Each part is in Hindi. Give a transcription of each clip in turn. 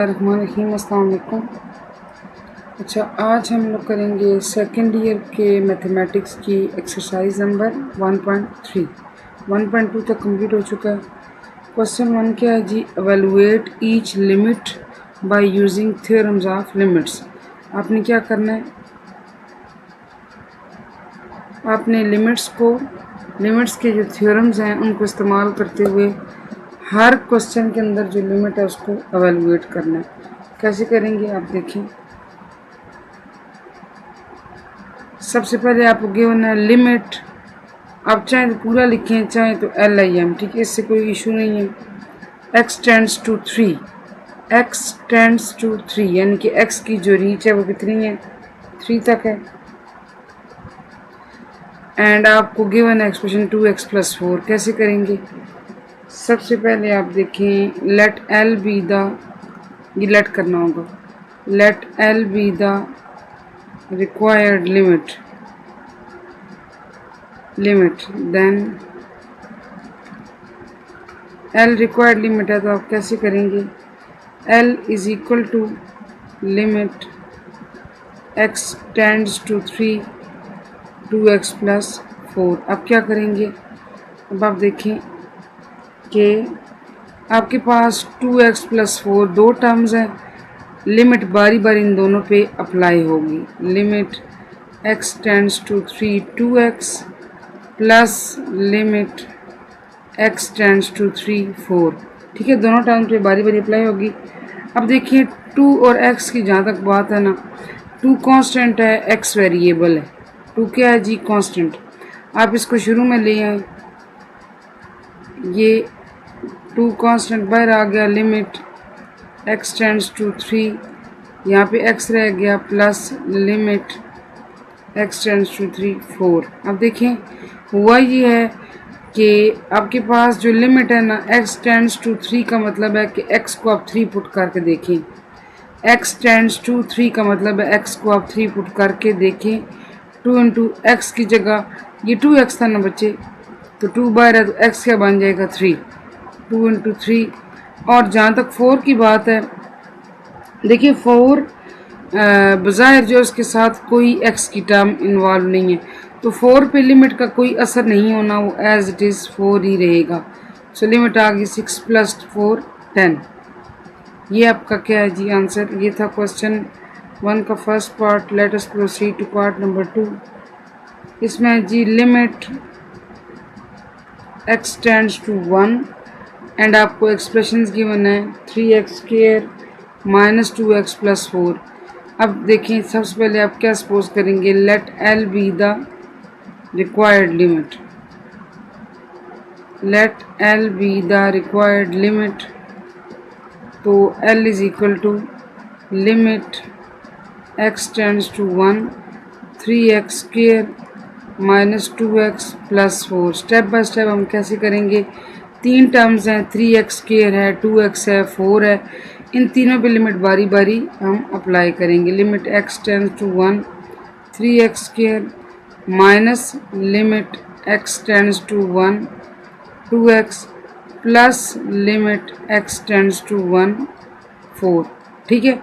रहीम अस्सलाम वालेकुम। अच्छा, आज हम लोग करेंगे सेकेंड ईयर के मैथमेटिक्स की एक्सरसाइज नंबर 1.3। 1.2 तक कंप्लीट हो चुका है। क्वेश्चन 1 क्या है जी? Evaluate each limit by using theorems of limits. आपने क्या करना है, आपने लिमिट्स के जो थ्योरम्स हैं उनको इस्तेमाल करते हुए हर क्वेश्चन के अंदर जो लिमिट है उसको एवेलुएट करना है। कैसे करेंगे आप देखें। सबसे पहले आपको गिवन है लिमिट, आप चाहें तो पूरा लिखें, चाहें तो LIM, ठीक है, इससे कोई इशू नहीं है। x टेंड्स टू 3 यानी कि x की जो रीच है वो कितनी है, 3 तक है। एंड आपको गिवन है एक्सप्रेशन 2x + 4। कैसे करेंगे? सबसे पहले आप देखें, लेट L बी द, ये लेट करना होगा, let L be the required limit, then L required limit है तो आप कैसे करेंगे? L is equal to limit x tends to 3 2x + 4। अब क्या करेंगे? अब आप देखें कि आपके पास 2x + 4 दो टर्म्स हैं, लिमिट बारी बारी इन दोनों पे अप्लाई होगी। Limit x tends to 3 2x plus limit x tends to 3 4, ठीक है, दोनों टर्म पे बारी बारी अप्लाई होगी। अब देखिए 2 और x की जहाँ तक बात है ना, 2 कांस्टेंट है, x वेरिएबल है। 2 क्या है जी? कांस्टेंट। आप इसको शुरू में ले आए, ये 2 कांस्टेंट बाहर आ गया, लिमिट x टेंड्स टू 3, यहाँ पे x रह गया, plus limit x tends to 3 4। अब देखें हुआ ये है कि आपके पास जो लिमिट है ना, x टेंड्स टू 3 का मतलब है कि x को आप 3 पुट करके देखें। x टेंड्स टू 3 का मतलब है x को आप 3 पुट करके देखें। 2 इंटू एक्स की जगह ये 2x था ना बच्चे, तो 2 बाहर है तो x क्या बन जाएगा 3, 2 इंटू 3। और जहाँ तक 4 की बात है, देखिए 4 बज़ाहिर जो उसके साथ कोई x की टर्म इन्वॉल्व नहीं है, तो 4 पे लिमिट का कोई असर नहीं होना, वो एज इट इज़ 4 ही रहेगा। सो लिमिट आ गई 6 + 4 10। ये आपका क्या है जी आंसर? ये था क्वेश्चन 1 का first part. Let us proceed to part number 2। इसमें जी limit x tends to 1 and आपको एक्सप्रेशंस गिवन है 3x² - 2x + 4। अब देखें, सबसे पहले आप क्या सपोज करेंगे, let L be the required limit, let L be the required limit, तो L is equal to limit x tends to 1 3x² - 2x + 4। Step by step हम कैसे करेंगे? 3 टर्म्स हैं, 3x² है, 2x है, 4 है, इन तीनों पे लिमिट बारी बारी हम अप्लाई करेंगे। Limit x tends to 1 3x² minus limit x tends to 1 2x plus limit x tends to 1 4, ठीक है।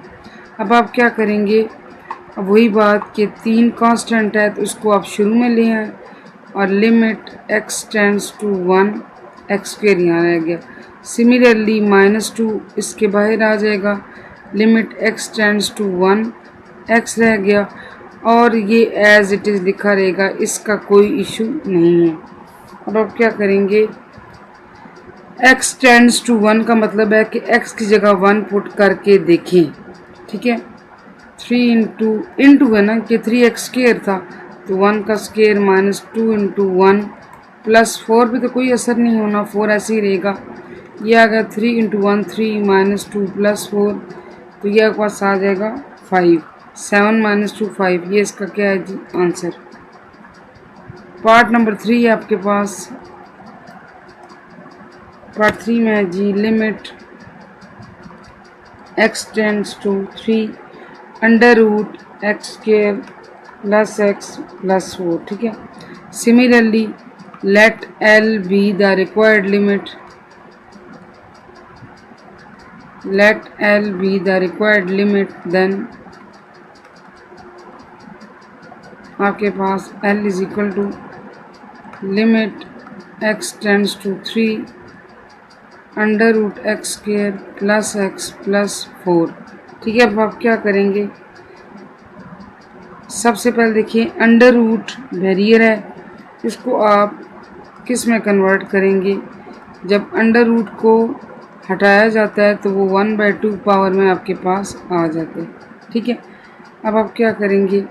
अब आप क्या करेंगे? अब वही बात कि 3 कांस्टेंट है तो उसको आप शुरू में ले आए, और limit x tends to 1 x² यहाँ रह गया। सिमिलरली -2 इसके बाहर आ जाएगा, limit x tends to 1 x रह गया, और ये एज इट इज़ लिखा रहेगा, इसका कोई इशू नहीं है। अब आप क्या करेंगे? x टेंड्स टू 1 का मतलब है कि x की जगह 1 पुट करके देखें, ठीक है। 3 इंटू है ना कि 3x² था, तो 1 का स्क्वायर -2 इंटू 1 प्लस 4 पे तो कोई असर नहीं होना, 4 ऐसे ही रहेगा। ये आ गया 3 इंटू 1 3 -2 + 4, तो ये आपके पास आ जाएगा 5। 7 - 2 5, ये इसका क्या है जी आंसर। पार्ट नंबर 3 है आपके पास। पार्ट 3 में है जी limit x tends to 3 √x² + x + 4, ठीक है। Similarly let L be the required limit, let L be the required limit, then आपके पास L is equal to limit x tends to 3 under root x square plus x plus 4। ठीक है, अब आप क्या करेंगे, सबसे पहले देखिए अंडर रूट वेरियर है, इसको आप किस में कन्वर्ट करेंगे। जब अंडर रूट को हटाया जाता है तो वो 1/2 पावर में आपके पास आ जाते हैं। ठीक है, अब आप क्या करेंगे,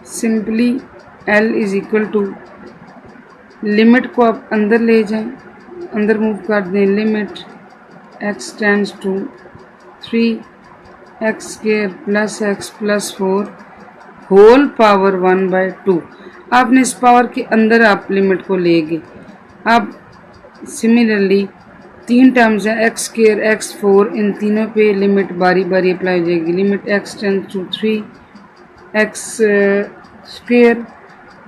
simply L is equal to limit को आप अंदर ले जाएं, अंदर मूव कर दें, limit x tends to 3x square plus x plus 4 whole power 1/2। आपने इस पावर के अंदर आप लिमिट को ले गए। अब सिमिलरली 3 टर्म्स हैं x स्क्र x4, इन तीनों पे लिमिट बारी बारी अप्लाई हो जाएगी। Limit x tends to 3x square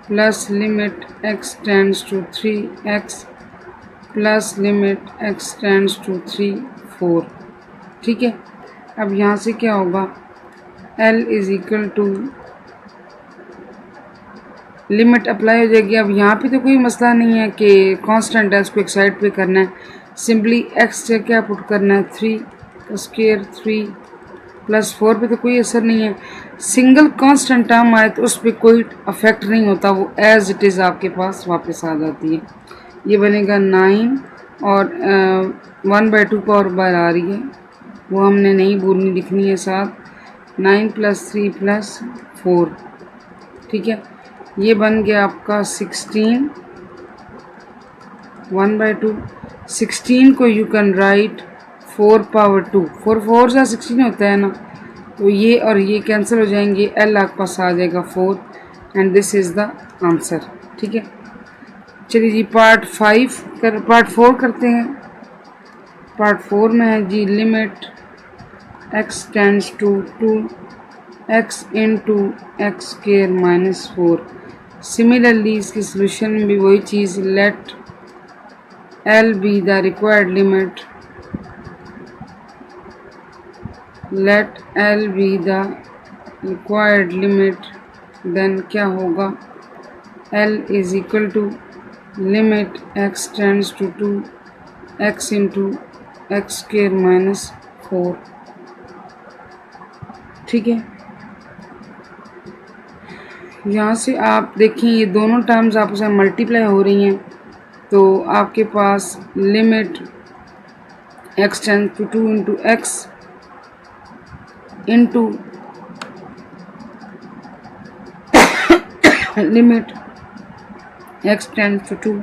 plus limit x tends to 3x plus limit x tends to 3 4। ठीक है, अब यहाँ से क्या होगा, L is equal to limit apply हो जाएगी। अब यहाँ पे तो कोई मसला नहीं है कि कांस्टेंट है, उसको एक साइड पे करना है। सिंपली x से क्या पुट करना है, 3 का स्क्वायर 3 प्लस 4 पे तो कोई असर नहीं है। सिंगल कांस्टेंट टर्म आए तो उस पर कोई अफेक्ट नहीं होता, वो एज इट इज़ आपके पास वापस आ जाती है। ये बनेगा 9 और 1/2 पावर बाहर आ रही है, वो हमने नहीं भूलनी, लिखनी है साथ 9 + 3 + 4। ठीक है, ये बन गया आपका 16 1/2। 16 को यू कैन राइट 4 पावर 2, 4 4 से 16 होता है ना, तो ये और ये कैंसिल हो जाएंगे, L आपके पास आ जाएगा 4 and this is the answer. ठीक है, चलिए जी पार्ट 4 करते हैं। पार्ट 4 में है जी limit x tends to 2x into x square minus 4। Similarly इसकी सोल्यूशन में भी वही चीज़, let L be the required limit, let L be the required limit, then क्या होगा, L is equal to limit x tends to 2x into x square minus 4। ठीक है, यहाँ से आप देखें ये दोनों टर्म्स आपस में मल्टीप्लाई हो रही हैं, तो आपके पास limit x tends to 2 into x into limit x tends to 2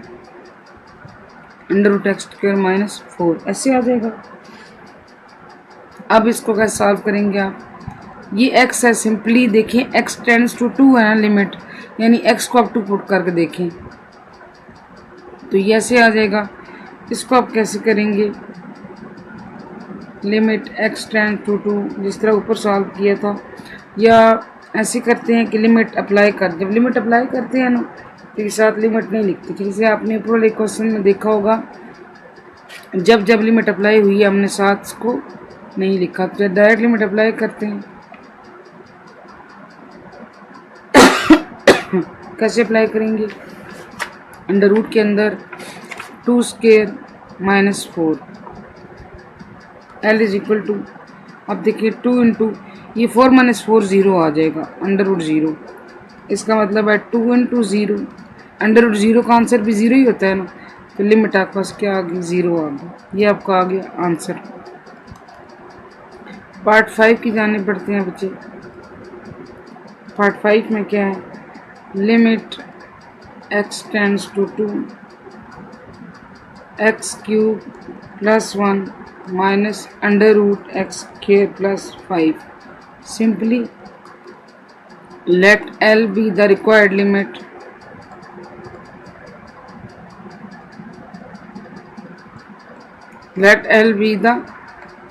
under root x square minus 4 ऐसे आ जाएगा। अब इसको कैसे सॉल्व करेंगे आप, ये x है, सिंपली देखें x टेंड्स टू 2 है ना लिमिट, यानी x को आप 2 पुट करके देखें तो ये ऐसे आ जाएगा। इसको आप कैसे करेंगे, लिमिट x टेंड्स टू 2 जिस तरह ऊपर सॉल्व किया था, या ऐसे करते हैं कि लिमिट अप्लाई कर, जब लिमिट अप्लाई करते हैं ना तो साथ लिमिट नहीं लिखते। जैसे आपने ऊपर वाले क्वेश्चन में देखा होगा, जब जब लिमिट अप्लाई हुई है हमने साथ इसको नहीं लिखा, तो डायरेक्ट लिमिट अप्लाई करते हैं। कैसे अप्लाई करेंगे, अंडर रूट के अंदर 2 square minus 4 L is equal to, अब देखिए 2 इंटू ये 4 माइनस 4 0 आ जाएगा, अंडर रूट 0, इसका मतलब है 2 इंटू 0, अंडर रूट 0 का आंसर भी 0 ही होता है ना, तो लिमिट आपके पास क्या आ गई, 0 आ गई। ये आपका आ गया आंसर। पार्ट 5 की जाने पड़ते हैं बच्चे। पार्ट 5 में क्या है, limit x tends to 2x cube plus 1 minus under root x square plus 5। Simply let L be the required limit, let L be the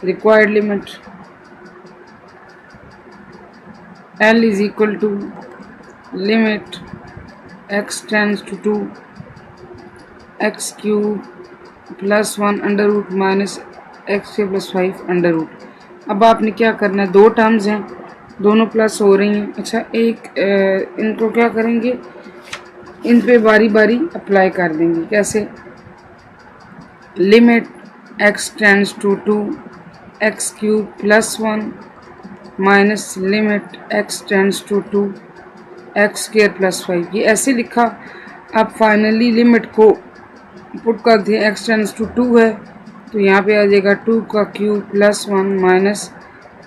required limit, L is equal to limit x tends to 2 x cube plus 1 under root minus x square plus 5 under root. अब आपने क्या करना है, दो टर्म्स हैं, दोनों प्लस हो रही हैं। अच्छा, इनको क्या करेंगे, इन पे बारी बारी अप्लाई कर देंगे। कैसे, limit x tends to 2 x cube plus 1 minus limit x tends to 2 x square plus 5, ये ऐसे लिखा। अब फाइनली लिमिट को पुट कर दिया, एक्स टेंड्स टू 2 है तो यहाँ पे आ जाएगा 2 का क्यूब प्लस 1 माइनस,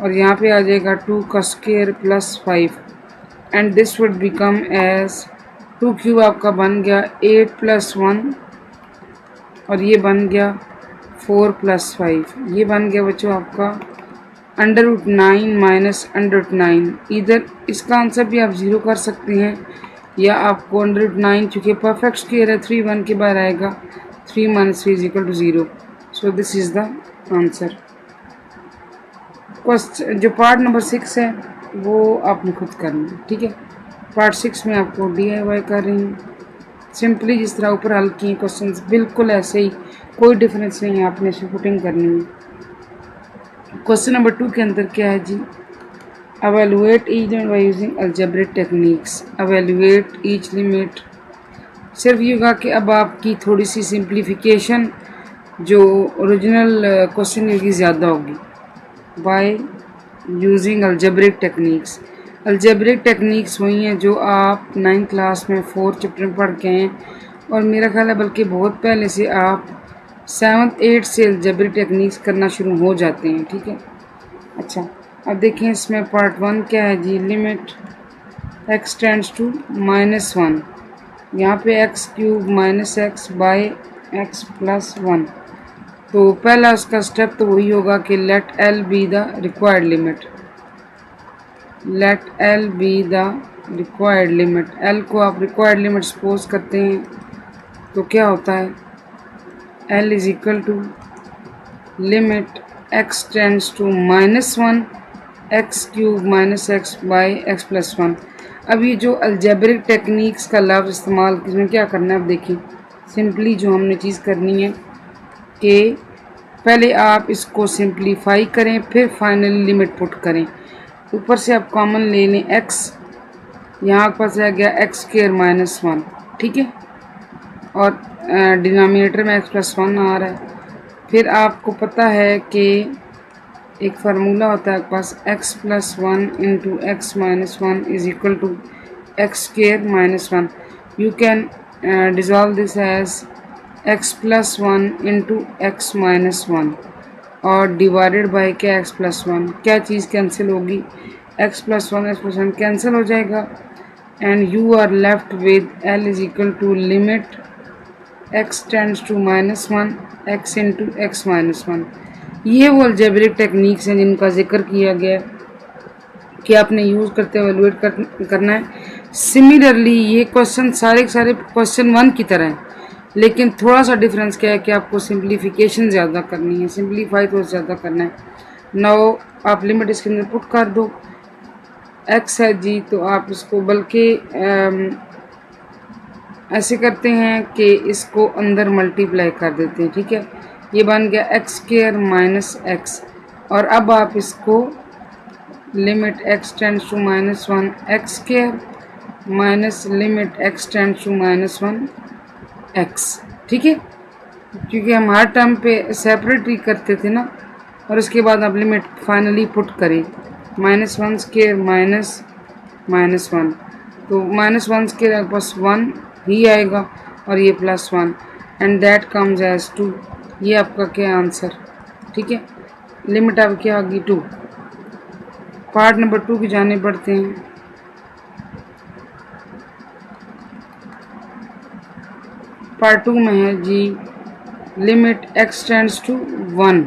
और यहाँ पे आ जाएगा 2 का square plus 5, and this would become as 2 cube आपका बन गया 8 प्लस 1, और ये बन गया 4 प्लस 5, ये बन गया बच्चों आपका under root 9 minus under root 9। इधर इसका आंसर भी आप 0 कर सकते हैं, या आपको अंडर रूट 9 चूँकि परफेक्ट स्क्वायर है 3 1 के बाद आएगा 3 minus 3 is equal to 0। So this is the answer. Question जो पार्ट नंबर 6 है वो आपने खुद करना है, ठीक है। पार्ट 6 में आपको DIY कर रही हूँ, सिंपली जिस तरह ऊपर हल किए क्वेश्चंस बिल्कुल ऐसे ही, कोई डिफरेंस नहीं है, आपने इसे पुटिंग करनी है। क्वेश्चन नंबर 2 के अंदर क्या है जी, evaluate each limit by using algebraic techniques। evaluate each limit सिर्फ ये होगा कि अब आपकी थोड़ी सी सिंप्लीफिकेशन जो ओरिजिनल क्वेश्चन की ज़्यादा होगी by using algebraic techniques. Algebraic techniques वही हैं जो आप 9th क्लास में 4th चैप्टर में पढ़ के हैं, और मेरा ख्याल है बल्कि बहुत पहले से आप 7th 8th से अलजेब्रिक टेक्निक्स करना शुरू हो जाते हैं, ठीक है। अच्छा, अब देखें इसमें पार्ट 1 क्या है जी, लिमिट एक्स टेंड्स टू -1, यहाँ पे x cube minus x by x plus 1। तो पहला उसका स्टेप तो वही होगा कि let L be the required limit, let L be the required limit. L को आप रिक्वायर्ड लिमिट सपोज करते हैं तो क्या होता है, L is equal to limit x tends to -1 x cube minus x by x plus 1। अब ये जो अलजेब्रिक टेक्निक्स का लफ्ज़ इस्तेमाल इसमें क्या करना है, अब देखिए सिंपली जो हमने चीज़ करनी है कि पहले आप इसको सिंप्लीफाई करें, फिर फाइनली लिमिट पुट करें। ऊपर से आप कॉमन ले लें एक्स, यहाँ पास रह गया एक्स स्क्वायर माइनस 1, ठीक है, और डिनोमिनेटर में एक्स प्लस 1 आ रहा है। फिर आपको पता है कि एक फार्मूला होता है आपके पास, x plus 1 into x minus 1 is equal to x square minus 1। You can dissolve this as x plus 1 into x minus 1 और डिवाइडेड बाई क्या, एक्स प्लस 1। क्या चीज़ कैंसिल होगी, x plus 1 x plus 1 cancel हो जाएगा, and you are left with L is equal to limit x tends to -1 x into x minus 1। ये वो अलजेब्रिक टेक्निक्स हैं जिनका जिक्र किया गया कि आपने यूज़ करते हुए एवेलुएट करना है। सिमिलरली ये क्वेश्चन सारे क्वेश्चन 1 की तरह हैं, लेकिन थोड़ा सा डिफरेंस क्या है कि आपको सिंप्लीफिकेशन ज़्यादा करनी है, सिंप्लीफाई तो ज़्यादा करना है। नाउ आप लिमिट इसके अंदर पुट कर दो, एक्स है जी तो आप इसको बल्कि ऐसे करते हैं कि इसको अंदर मल्टीप्लाई कर देते हैं, ठीक है। ये बन गया एक्स स्क्वायर माइनस एक्स, और अब आप इसको limit x tends to -1 x square minus limit x tends to -1 x, ठीक है, क्योंकि हम हर टर्म पे सेपरेट ही करते थे ना। और उसके बाद आप लिमिट फाइनली पुट करें -1 स्क्वायर माइनस 1, तो -1 स्क्वायर आपके पास 1 ही आएगा और ये +1, एंड दैट कम्स एज 2। ये आपका क्या आंसर, ठीक है। लिमिट अब क्या होगी 2। पार्ट नंबर 2 की जाने बढ़ते हैं। पार्ट 2 में है जी limit x tends to 1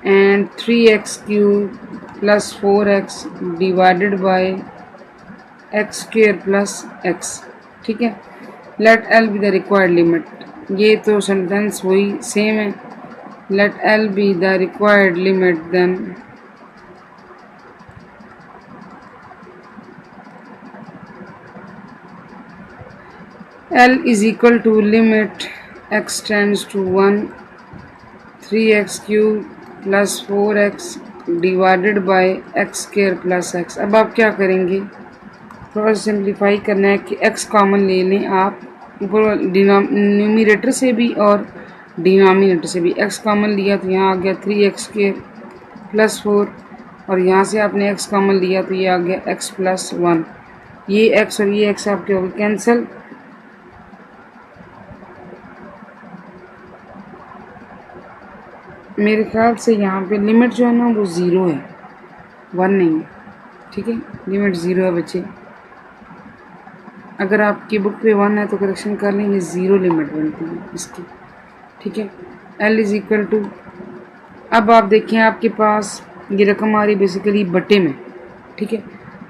and 3x cube plus 4x divided by x square plus x, ठीक है। Let L be the required limit, ये तो सेंटेंस वही सेम है। Let L be the required limit, then L is equal to limit x tends to 1 3x³ plus 4x divided by x square plus x. अब आप क्या करेंगे, थोड़ा सिंप्लीफाई करना है कि x कॉमन ले लें आप, ऊपर न्यूमरेटर से भी और डिनोमिनेटर से भी। x कॉमन लिया तो यहाँ आ गया 3x² प्लस 4, और यहाँ से आपने x कॉमन लिया तो ये आ गया x प्लस 1। ये x और ये x आपके हो गए कैंसिल। मेरे ख्याल से यहाँ पे लिमिट जो है ना वो ज़ीरो है, 1 नहीं है। ठीक है, लिमिट ज़ीरो है बच्चे। अगर आपकी बुक पे 1 है तो करेक्शन कर लेंगे, ज़ीरो लिमिट बनती है इसकी। ठीक है, L इज़ इक्वल टू, अब आप देखें आपके पास ये रकम आ रही बेसिकली बटे में। ठीक है,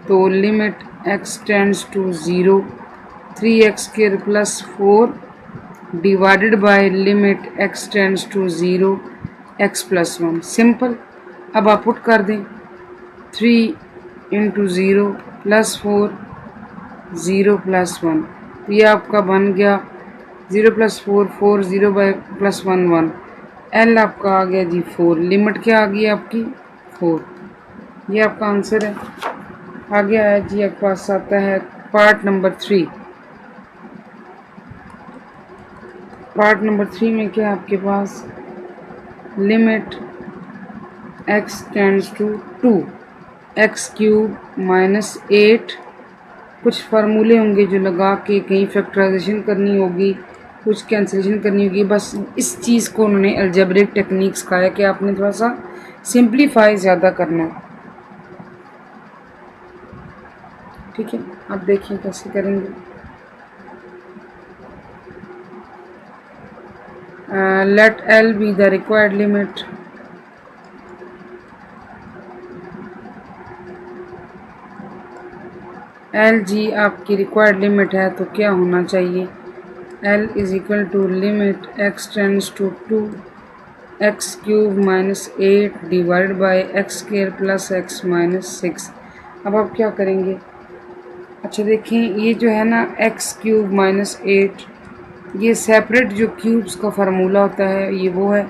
तो limit x tends to 0 3x² plus 4 divided by limit x tends to 0 x plus 1। Simple. अब आप पुट कर दें 3 इंटू 0 प्लस 4 0 प्लस 1, तो ये आपका बन गया 0 प्लस 4 4 0 बाय प्लस 1 1। एल आपका आ गया जी 4। लिमिट क्या आ गई आपकी 4। ये आपका आंसर है। आगे आया जी आपके पास आता है पार्ट नंबर 3। पार्ट नंबर 3 में क्या है आपके पास, limit x tends to 2x³ minus 8। कुछ फार्मूले होंगे जो लगा के कहीं फैक्टराइजेशन करनी होगी, कुछ कैंसिलेशन करनी होगी। बस इस चीज़ को उन्होंने अलजेब्रिक टेक्निक्स कहा है कि आपने थोड़ा सा सिंप्लीफाई ज़्यादा करना है। ठीक है, आप देखिए कैसे करेंगे। Let L be the required limit. L जी आपकी रिक्वायर्ड लिमिट है तो क्या होना चाहिए, L is equal to limit x tends to 2x³ minus 8 divided by x² plus x minus 6। अब आप क्या करेंगे, अच्छा देखें ये जो है ना x³ माइनस 8, ये सेपरेट जो क्यूब्स का फार्मूला होता है ये वो है।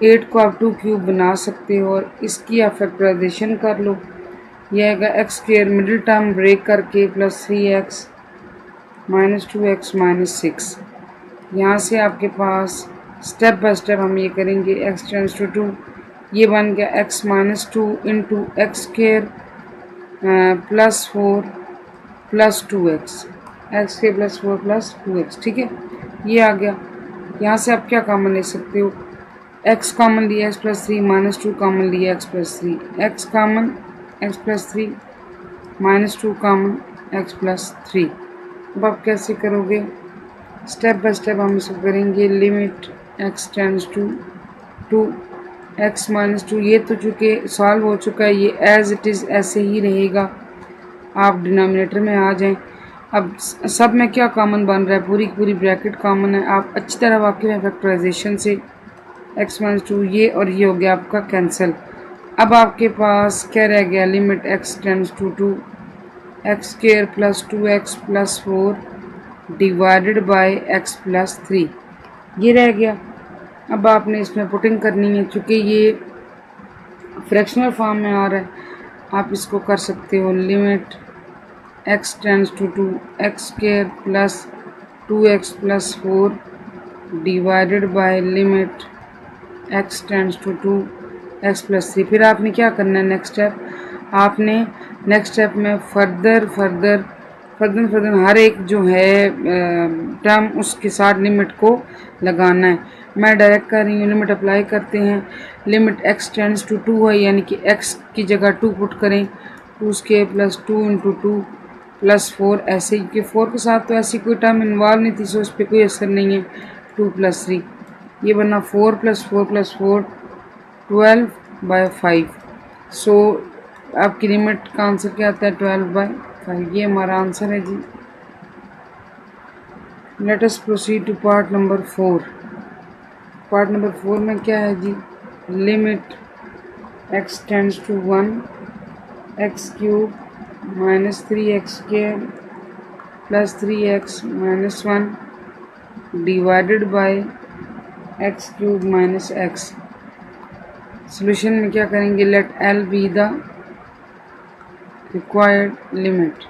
8 को आप 2³ बना सकते हो और इसकी आप फैक्टराइजेशन कर लो। यह आएगा x² मिडिल टर्म ब्रेक करके plus 3x minus 2x minus 6। यहाँ से आपके पास स्टेप बाय स्टेप हम ये करेंगे। x टेंड्स टू 2, ये बन गया x minus 2 into x² plus 4 plus 2x, x² plus 4 plus 2x। ठीक है, ये आ गया। यहाँ से आप क्या कॉमन ले सकते हो, x कॉमन लिया x प्लस 3 माइनस 2 कॉमन लिया x plus 3, x common x plus 3 minus 2 common x plus 3। अब आप कैसे करोगे, स्टेप बाय स्टेप हम इसको करेंगे। Limit x tends to 2x minus 2, ये तो चूँकि सॉल्व हो चुका है, ये एज इट इज़ ऐसे ही रहेगा। आप डिनोमिनेटर में आ जाएं। अब सब में क्या कॉमन बन रहा है, पूरी पूरी ब्रैकेट कॉमन है। आप अच्छी तरह वाकिफ हैं फैक्टराइजेशन से। x माइनस 2 ये और ये हो गया आपका कैंसिल। अब आपके पास क्या रह गया, limit x tends to 2x² plus 2x plus 4 divided by x plus 3, ये रह गया। अब आपने इसमें पुटिंग करनी है, चूँकि ये फ्रैक्शनल फॉर्म में आ रहा है आप इसको कर सकते हो। Limit x tends to 2x² plus 2x plus 4 divided by limit x tends to 2x plus 3। फिर आपने क्या करना है, नेक्स्ट स्टेप, आपने नेक्स्ट स्टेप में फर्दर हर एक जो है टर्म उसके साथ लिमिट को लगाना है। मैं डायरेक्ट कर रही हूँ, लिमिट अप्लाई करते हैं। लिमिट x टेंड्स टू 2 है, यानी कि x की जगह 2 पुट करें, 2² प्लस 2 इंटू 2 प्लस 4। ऐसे ही कि 4 के साथ तो ऐसी कोई टर्म इन्वॉल्व नहीं थी, सो इस पर कोई असर नहीं है। 2 प्लस 3, ये बना 4 प्लस 4 प्लस 4 12 बाय 5। सो आपकी लिमिट का आंसर क्या आता है, 12 बाय 5। ये हमारा आंसर है जी। Let us proceed to part number 4। Part number 4 में क्या है जी, limit x tends to 1x³ minus 3x² plus 3x minus 1 divided by x cube minus x. Solution में क्या करेंगे, let L be the required limit.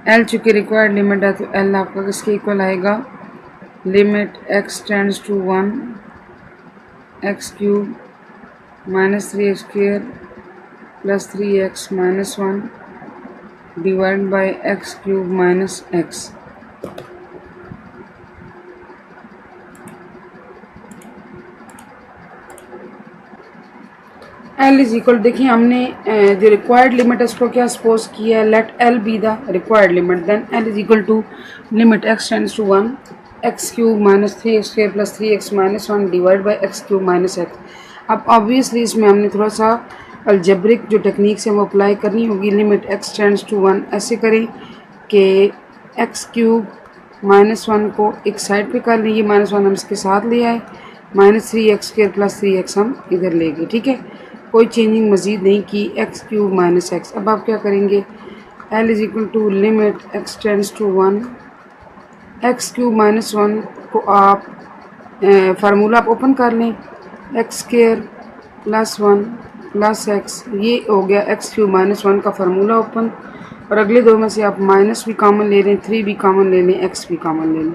L चूँकि रिक्वायर्ड लिमिट है तो एल आपका किसके इक्वल आएगा, limit x tends to 1 x cube minus 3x square plus 3x minus 1 divide by x cube minus x. L is equal, देखिए हमने जो रिक्वायर्ड लिमिट है उसको क्या सपोज किया है, let L be the required limit, then L is equal to limit x tends to 1 x cube minus 3x square plus 3x minus 1 divide by x cube minus x. अब ऑब्वियसली इसमें हमने थोड़ा सा अलजेब्रिक जो टेक्निक्स है वो अप्लाई करनी होगी। लिमिट एक्स टेंड्स टू 1 ऐसे करें कि एक्स क्यूब माइनस 1 को एक साइड पे कर लें, ये माइनस 1 हम इसके साथ ले आए, minus 3x square plus 3x हम इधर ले गए, ठीक है, कोई चेंजिंग मज़ीद नहीं की, एक्स क्यूब माइनस एक्स। अब आप क्या करेंगे, L is equal to limit x tends to 1 x cube minus 1 को आप फार्मूला आप ओपन कर लें, x square plus 1 plus x, ये हो गया एक्स क्यूब माइनस 1 का फार्मूला ओपन। और अगले दो में से आप माइनस भी कॉमन ले लें, 3 भी कॉमन ले लें, एक्स भी कॉमन ले लें,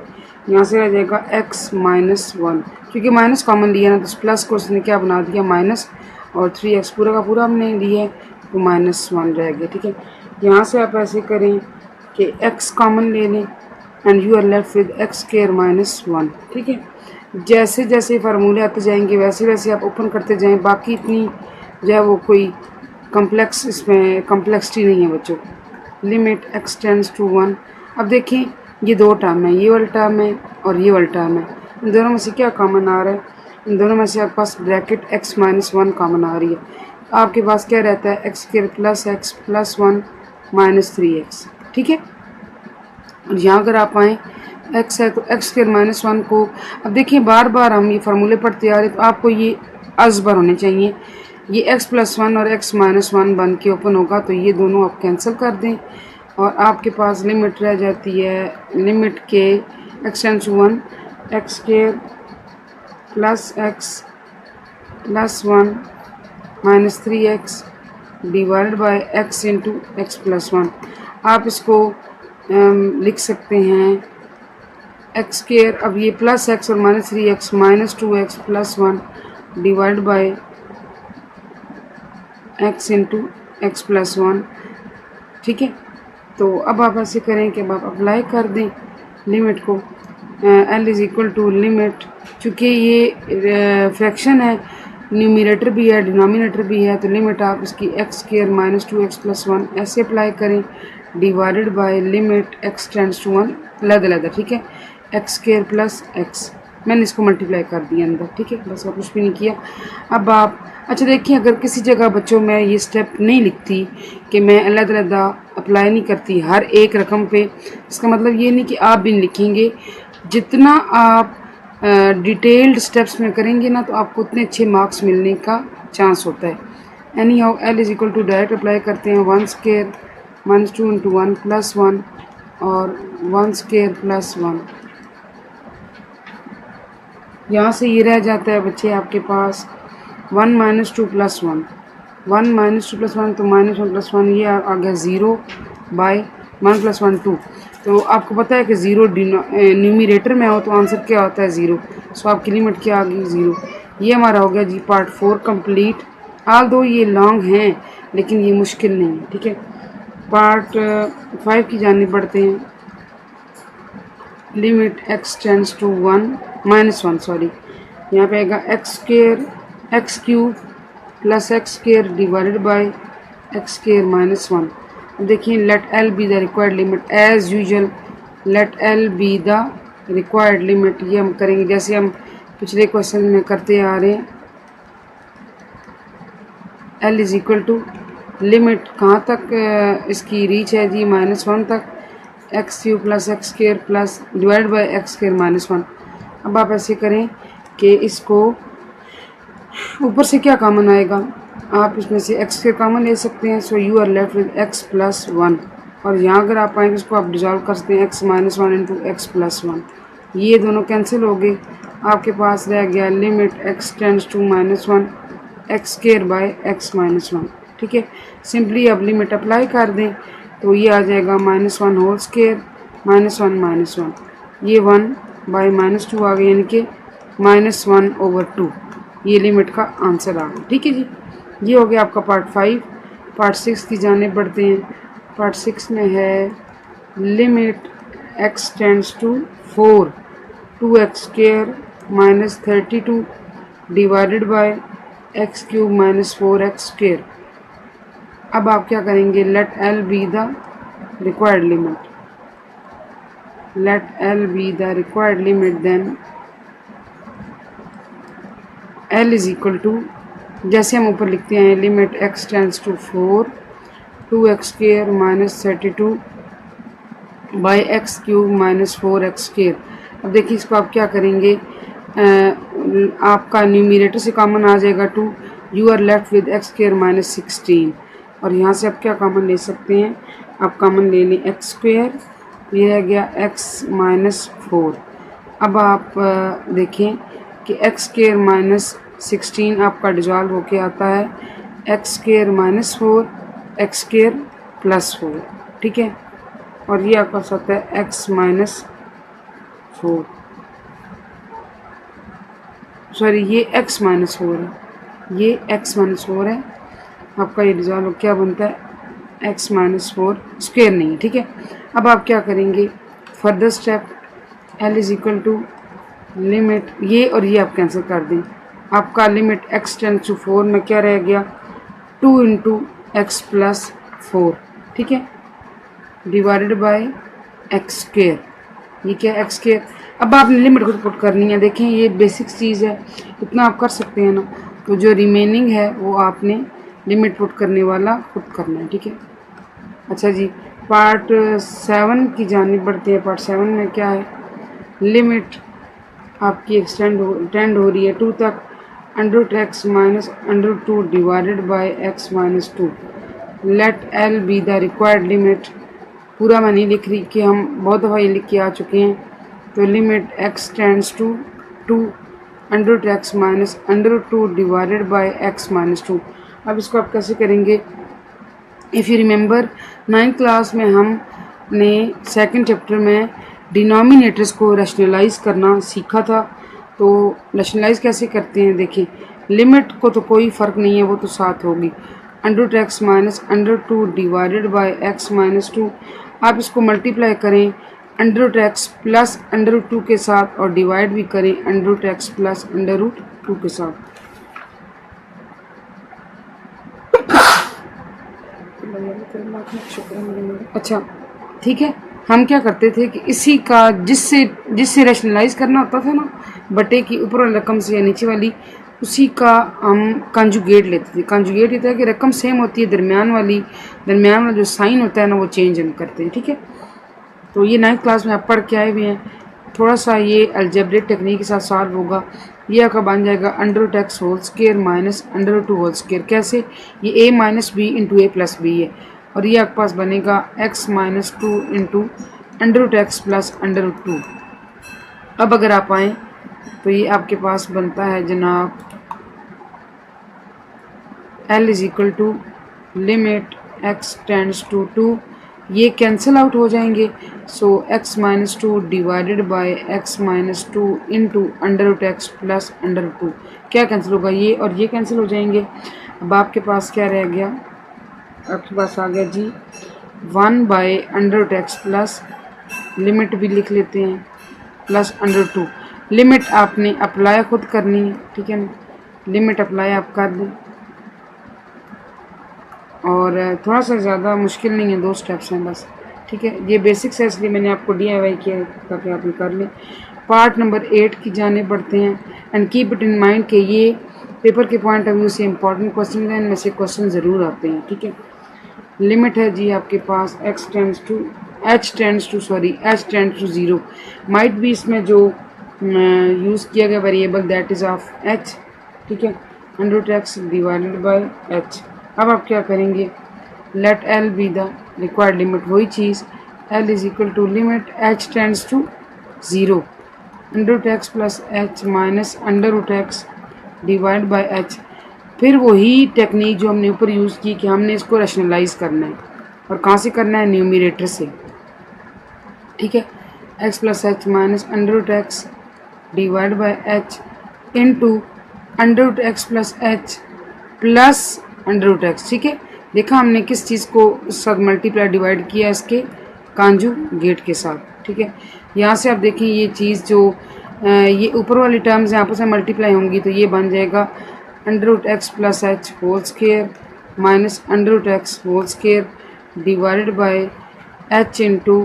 यहाँ से रह जाएगा एक्स माइनस 1। क्योंकि माइनस कॉमन लिया ना तो प्लस को उसने क्या बना दिया माइनस, और 3x पूरा का पूरा हमने लिया है तो माइनस 1 रह गया, ठीक है। यहाँ से आप ऐसे करें कि x कॉमन ले लें and you are left with x square minus 1, ठीक है। जैसे जैसे फार्मूले आते जाएंगे वैसे वैसे आप ओपन करते जाएं, बाकी इतनी जो है वो कोई कम्प्लेक्स, इसमें कम्प्लेक्सिटी नहीं है बच्चों। लिमिट एक्स टेंड्स टू 1, अब देखें ये दो टर्म है, ये वाला टर्म है और ये वाला टर्म है, इन दोनों में से क्या कॉमन आ रहा है, इन दोनों में से आपके पास ब्रैकेट x माइनस 1 कॉमन आ रही है, आपके पास क्या रहता है x square plus x plus 1 minus 3x, ठीक है। और यहाँ अगर आप आएँ x है तो एक्स स्क्वेयर माइनस 1 को, अब देखिए बार बार हम ये फार्मूले पढ़ते आ रहे तो आपको ये अज़बर होने चाहिए, ये x प्लस 1 और x माइनस 1 बन के ओपन होगा तो ये दोनों आप कैंसिल कर दें और आपके पास लिमिट रह जाती है, लिमिट के x tends to 1 x square plus x plus 1 minus 3x divide by x into x plus 1। आप इसको लिख सकते हैं एक्स स्क्वेयर, अब ये प्लस x और minus 3x minus 2x plus 1 divide by x into x plus 1, ठीक है। तो अब आप ऐसे करें कि अब आप अप्लाई कर दें लिमिट को, L is equal to limit, चूँकि ये फ्रैक्शन है, न्यूमरेटर भी है डिनोमिनेटर भी है, तो लिमिट आप इसकी x square minus 2x plus 1 ऐसे अप्लाई करें divided by limit x tends to 1 अलग, ठीक है, एक्स स्क्वेयर प्लस एक्स, मैंने इसको मल्टीप्लाई कर दिया अंदर, ठीक है, बस और कुछ भी नहीं किया। अब आप अच्छा देखिए, अगर किसी जगह बच्चों में ये स्टेप नहीं लिखती कि मैं अलग अप्लाई नहीं करती हर एक रकम पे, इसका मतलब ये नहीं कि आप भी नहीं लिखेंगे, जितना आप डिटेल्ड स्टेप्स में करेंगे ना तो आपको उतने अच्छे मार्क्स मिलने का चांस होता है। Anyhow L is equal to direct apply करते हैं, 1 स्क्वेयर माइनस 2 इंटू 1 प्लस 1 और 1 स्क्वेयर प्लस 1, यहाँ से ये रह जाता है बच्चे आपके पास 1 माइनस 2 प्लस 1, 1 माइनस 2 प्लस 1 तो माइनस 1 प्लस 1, ये आ गया 0 बाय 1 प्लस 1 2। तो आपको पता है कि 0 न्यूमरेटर में हो तो आंसर क्या होता है 0, सो आपकी लिमिट क्या आ गई 0। ये हमारा हो गया जी पार्ट 4 कंप्लीट। आल दो ये लॉन्ग हैं लेकिन ये मुश्किल नहीं है, ठीक है। पार्ट 5 की जानिब बढ़ते हैं। Limit x tends to 1 minus 1, sorry, यहाँ पे आएगा x square x cube plus x square divided by x square minus 1। देखिए let L be the required limit, as usual let L be the required limit, ये हम करेंगे जैसे हम पिछले क्वेश्चन में करते आ रहे हैं। L is equal to limit कहाँ तक इसकी रीच है जी, -1 तक, x cube plus x square plus divide by x square -1। अब आप ऐसे करें कि इसको ऊपर से क्या कॉमन आएगा, आप इसमें से एक्स स्क्वेयर कॉमन ले सकते हैं, so you are left with x plus 1, और यहाँ अगर आप आएंगे इसको आप डिजॉल्व कर सकते हैं, x minus one into x plus one, ये दोनों कैंसिल हो गए। आपके पास रह गया limit x tends to minus one x square by x minus one. ठीक है, सिंपली अब लिमिट अप्लाई कर दें तो ये आ जाएगा minus one whole square minus one, ये वन बाय माइनस टू आ गया, यानी कि माइनस वन ओवर टू, ये लिमिट का आंसर आ गया। ठीक है जी, ये हो गया आपका पार्ट 5। पार्ट 6 की जाने बढ़ते हैं। पार्ट 6 में है limit x tends to 4 2x square minus 32 divided by x cube minus 4x square. अब आप क्या करेंगे, let L be the required limit, let L be the required limit, then L is equal to, जैसे हम ऊपर लिखते हैं limit x tends to 4 2x square minus 32 by x cube minus 4x square. अब देखिए इसको आप क्या करेंगे, आपका न्यूमिनेटर से कॉमन आ जाएगा 2, you are left with x square minus 16, और यहाँ से आप क्या कॉमन ले सकते हैं, आप कॉमन ले लें एक्स स्क्वायर, ये रह गया x माइनस 4। अब आप देखें कि एक्स स्क्वायर माइनस 16 आपका डिजॉल्व होके आता है x square minus 4 x square plus 4। ठीक है, और ये आपका पास आता है x माइनस 4, सॉरी ये x माइनस 4 है, ये x माइनस 4 है, आपका ये डिजॉल्व क्या बनता है x माइनस 4 स्क्वायर नहीं। ठीक है, अब आप क्या करेंगे, further step L is equal to limit, ये और ये आप कैंसिल कर दें, आपका लिमिट x टेंड्स टू 4 में क्या रह गया 2 इंटू एक्स प्लस 4। ठीक है, डिवाइडेड बाय एक्स स्क्वायर, ये क्या एक्स स्क्वायर। अब आपने लिमिट खुद पुट करनी है, देखें ये बेसिक चीज़ है, इतना आप कर सकते हैं ना, तो जो रिमेनिंग है वो आपने लिमिट पुट करने वाला खुद करना है। ठीक है, अच्छा जी, पार्ट 7 की जानिब बढ़ते हैं। पार्ट 7 में क्या है, लिमिट आपकी एक्सटेंड हो रही है 2 तक, under x minus under 2 divided by x minus 2, let L be the required limit. पूरा मैं नहीं लिख रही कि हम बहुत दफ़ा ये लिख के आ चुके हैं, तो limit x tends to 2 under x minus under 2 divided by x minus 2। अब इसको आप कैसे करेंगे, if you remember 9th class में हमने सेकंड चैप्टर में डिनोमिनेटर्स को रैशनलाइज करना सीखा था। तो रैशनलाइज कैसे करते हैं, देखिए लिमिट को तो कोई फ़र्क नहीं है, वो तो साथ होगी, under x minus under 2 divided by x minus 2। आप इसको मल्टीप्लाई करें अंडर एक्स प्लस अंडर 2 के साथ, और डिवाइड भी करें under x plus under root 2 के साथ। अच्छा ठीक है, हम क्या करते थे कि इसी का जिससे रैशनलाइज करना होता था ना, बटे की ऊपर वाली रकम से या नीचे वाली, उसी का हम कंजुगेट लेते थे। कंजुगेट ये था कि रकम सेम होती है, दरमियान वाला जो साइन होता है ना वो चेंज हम करते हैं। ठीक है, तो ये 9th क्लास में आप पढ़ के आए हुए हैं, थोड़ा सा ये अलजेब्रिक टेक्निक के साथ सॉल्व होगा। ये आपका बन जाएगा under x whole square minus under 2 whole square. कैसे, ये a minus b into a plus b है, और ये आपके पास बनेगा x minus 2 into under x plus under 2। अब अगर आप आएँ तो ये आपके पास बनता है जनाब L is equal to limit x tends to 2, ये कैंसिल आउट हो जाएंगे, so x minus 2 divided by x minus 2 into under x plus under 2। क्या कैंसिल होगा, ये और ये कैंसिल हो जाएंगे। अब आपके पास क्या रह गया, आपके पास आ गया जी 1 by under x plus, limit भी लिख लेते हैं, प्लस अंडर 2। लिमिट आपने अप्लाई खुद करनी है, ठीक है ना, लिमिट अप्लाई आप कर दें, और थोड़ा सा ज़्यादा मुश्किल नहीं है, 2 स्टेप्स हैं बस। ठीक है, ये बेसिक्स है इसलिए मैंने आपको DIY किया ताकि आप ये कर लें। पार्ट नंबर 8 की जाने बढ़ते हैं, and keep it in mind कि ये पेपर के पॉइंट ऑफ व्यू से इंपॉर्टेंट क्वेश्चन हैं, इनमें से क्वेश्चन ज़रूर आते हैं। ठीक है, लिमिट है जी आपके पास h टेंड्स टू 0, माइट भी इसमें जो यूज़ किया गया variable that is of h। ठीक है, under x divided by h। अब आप क्या करेंगे, let L be the required limit वही चीज़ L is equal to limit h tends to 0 under root x plus h minus under root x divide by h. फिर वही टेक्निक जो हमने ऊपर यूज़ की कि हमने इसको रैशनलाइज करना है, और कहाँ से करना है, न्यूमरेटर से। ठीक है, x plus h minus under root x divide by h into under root x plus h plus under root x. ठीक है, देखा हमने किस चीज़ को साथ मल्टीप्लाई डिवाइड किया, इसके कॉन्जुगेट के साथ। ठीक है, यहाँ से आप देखें ये चीज़ जो ये ऊपर वाली टर्म्स आपस में मल्टीप्लाई होंगी तो ये बन जाएगा under root x plus h whole square minus under root x whole square divided by h into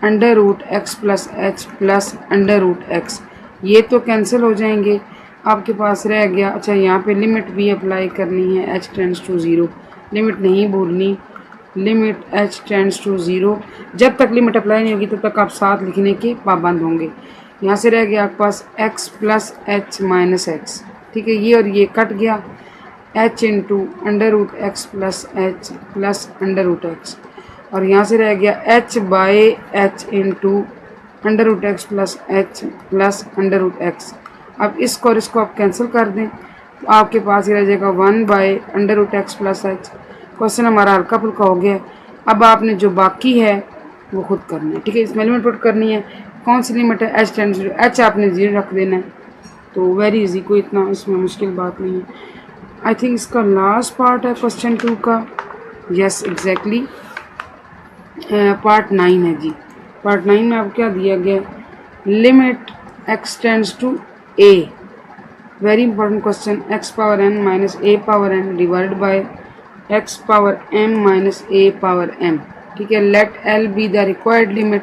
under root x plus h plus under root x. ये तो कैंसिल हो जाएंगे, आपके पास रह गया। अच्छा, यहाँ पे लिमिट भी अप्लाई करनी है, एच टेंड्स टू 0, लिमिट नहीं भूलनी, लिमिट एच टेंड्स टू 0। जब तक लिमिट अप्लाई नहीं होगी तब तक आप साथ लिखने के पाबंद होंगे। यहाँ से रह गया आपके पास x plus h minus x. ठीक है, ये और ये कट गया, h into under root x plus h plus under root x, और यहाँ से रह गया h by h into under root x plus h plus under root x. अब इसको और इसको आप कैंसिल कर दें तो आपके पास ये रह जाएगा 1 by under root x plus h. Question हमारा हल्का फुल्का हो गया। अब आपने जो बाकी है वो खुद करना है। ठीक है, इसमें लिमिट पुट करनी है, कौन सी लिमिट है, एच टेंड्स टू 0, एच आपने 0 रख देना है, तो वेरी इजी, कोई इतना इसमें मुश्किल बात नहीं है। आई थिंक इसका लास्ट पार्ट है क्वेश्चन 2 का। यस एग्जैक्टली, पार्ट 9 है जी। पार्ट 9 में आपको क्या दिया गया, limit x tends to a, very important question, x power n minus a power n divided by x power m minus a power m. ठीक है, let L be the required limit,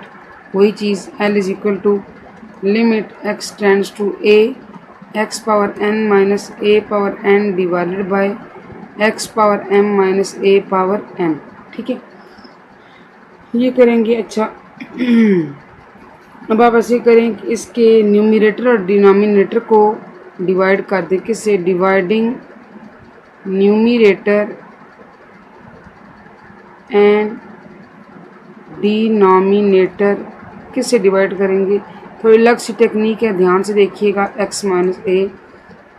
वही चीज़ L is equal to limit x tends to a x power n minus a power n divided by x power m minus a power m. ठीक है, ये करेंगे। अच्छा अब आप ऐसे करें कि इसके न्यूमरेटर और डिनोमिनेटर को डिवाइड कर दें, किससे, डिवाइडिंग न्यूमरेटर एंड डिनोमिनेटर किससे डिवाइड करेंगे, थोड़ी अलग सी टेक्निक है, ध्यान से देखिएगा। x माइनस ए,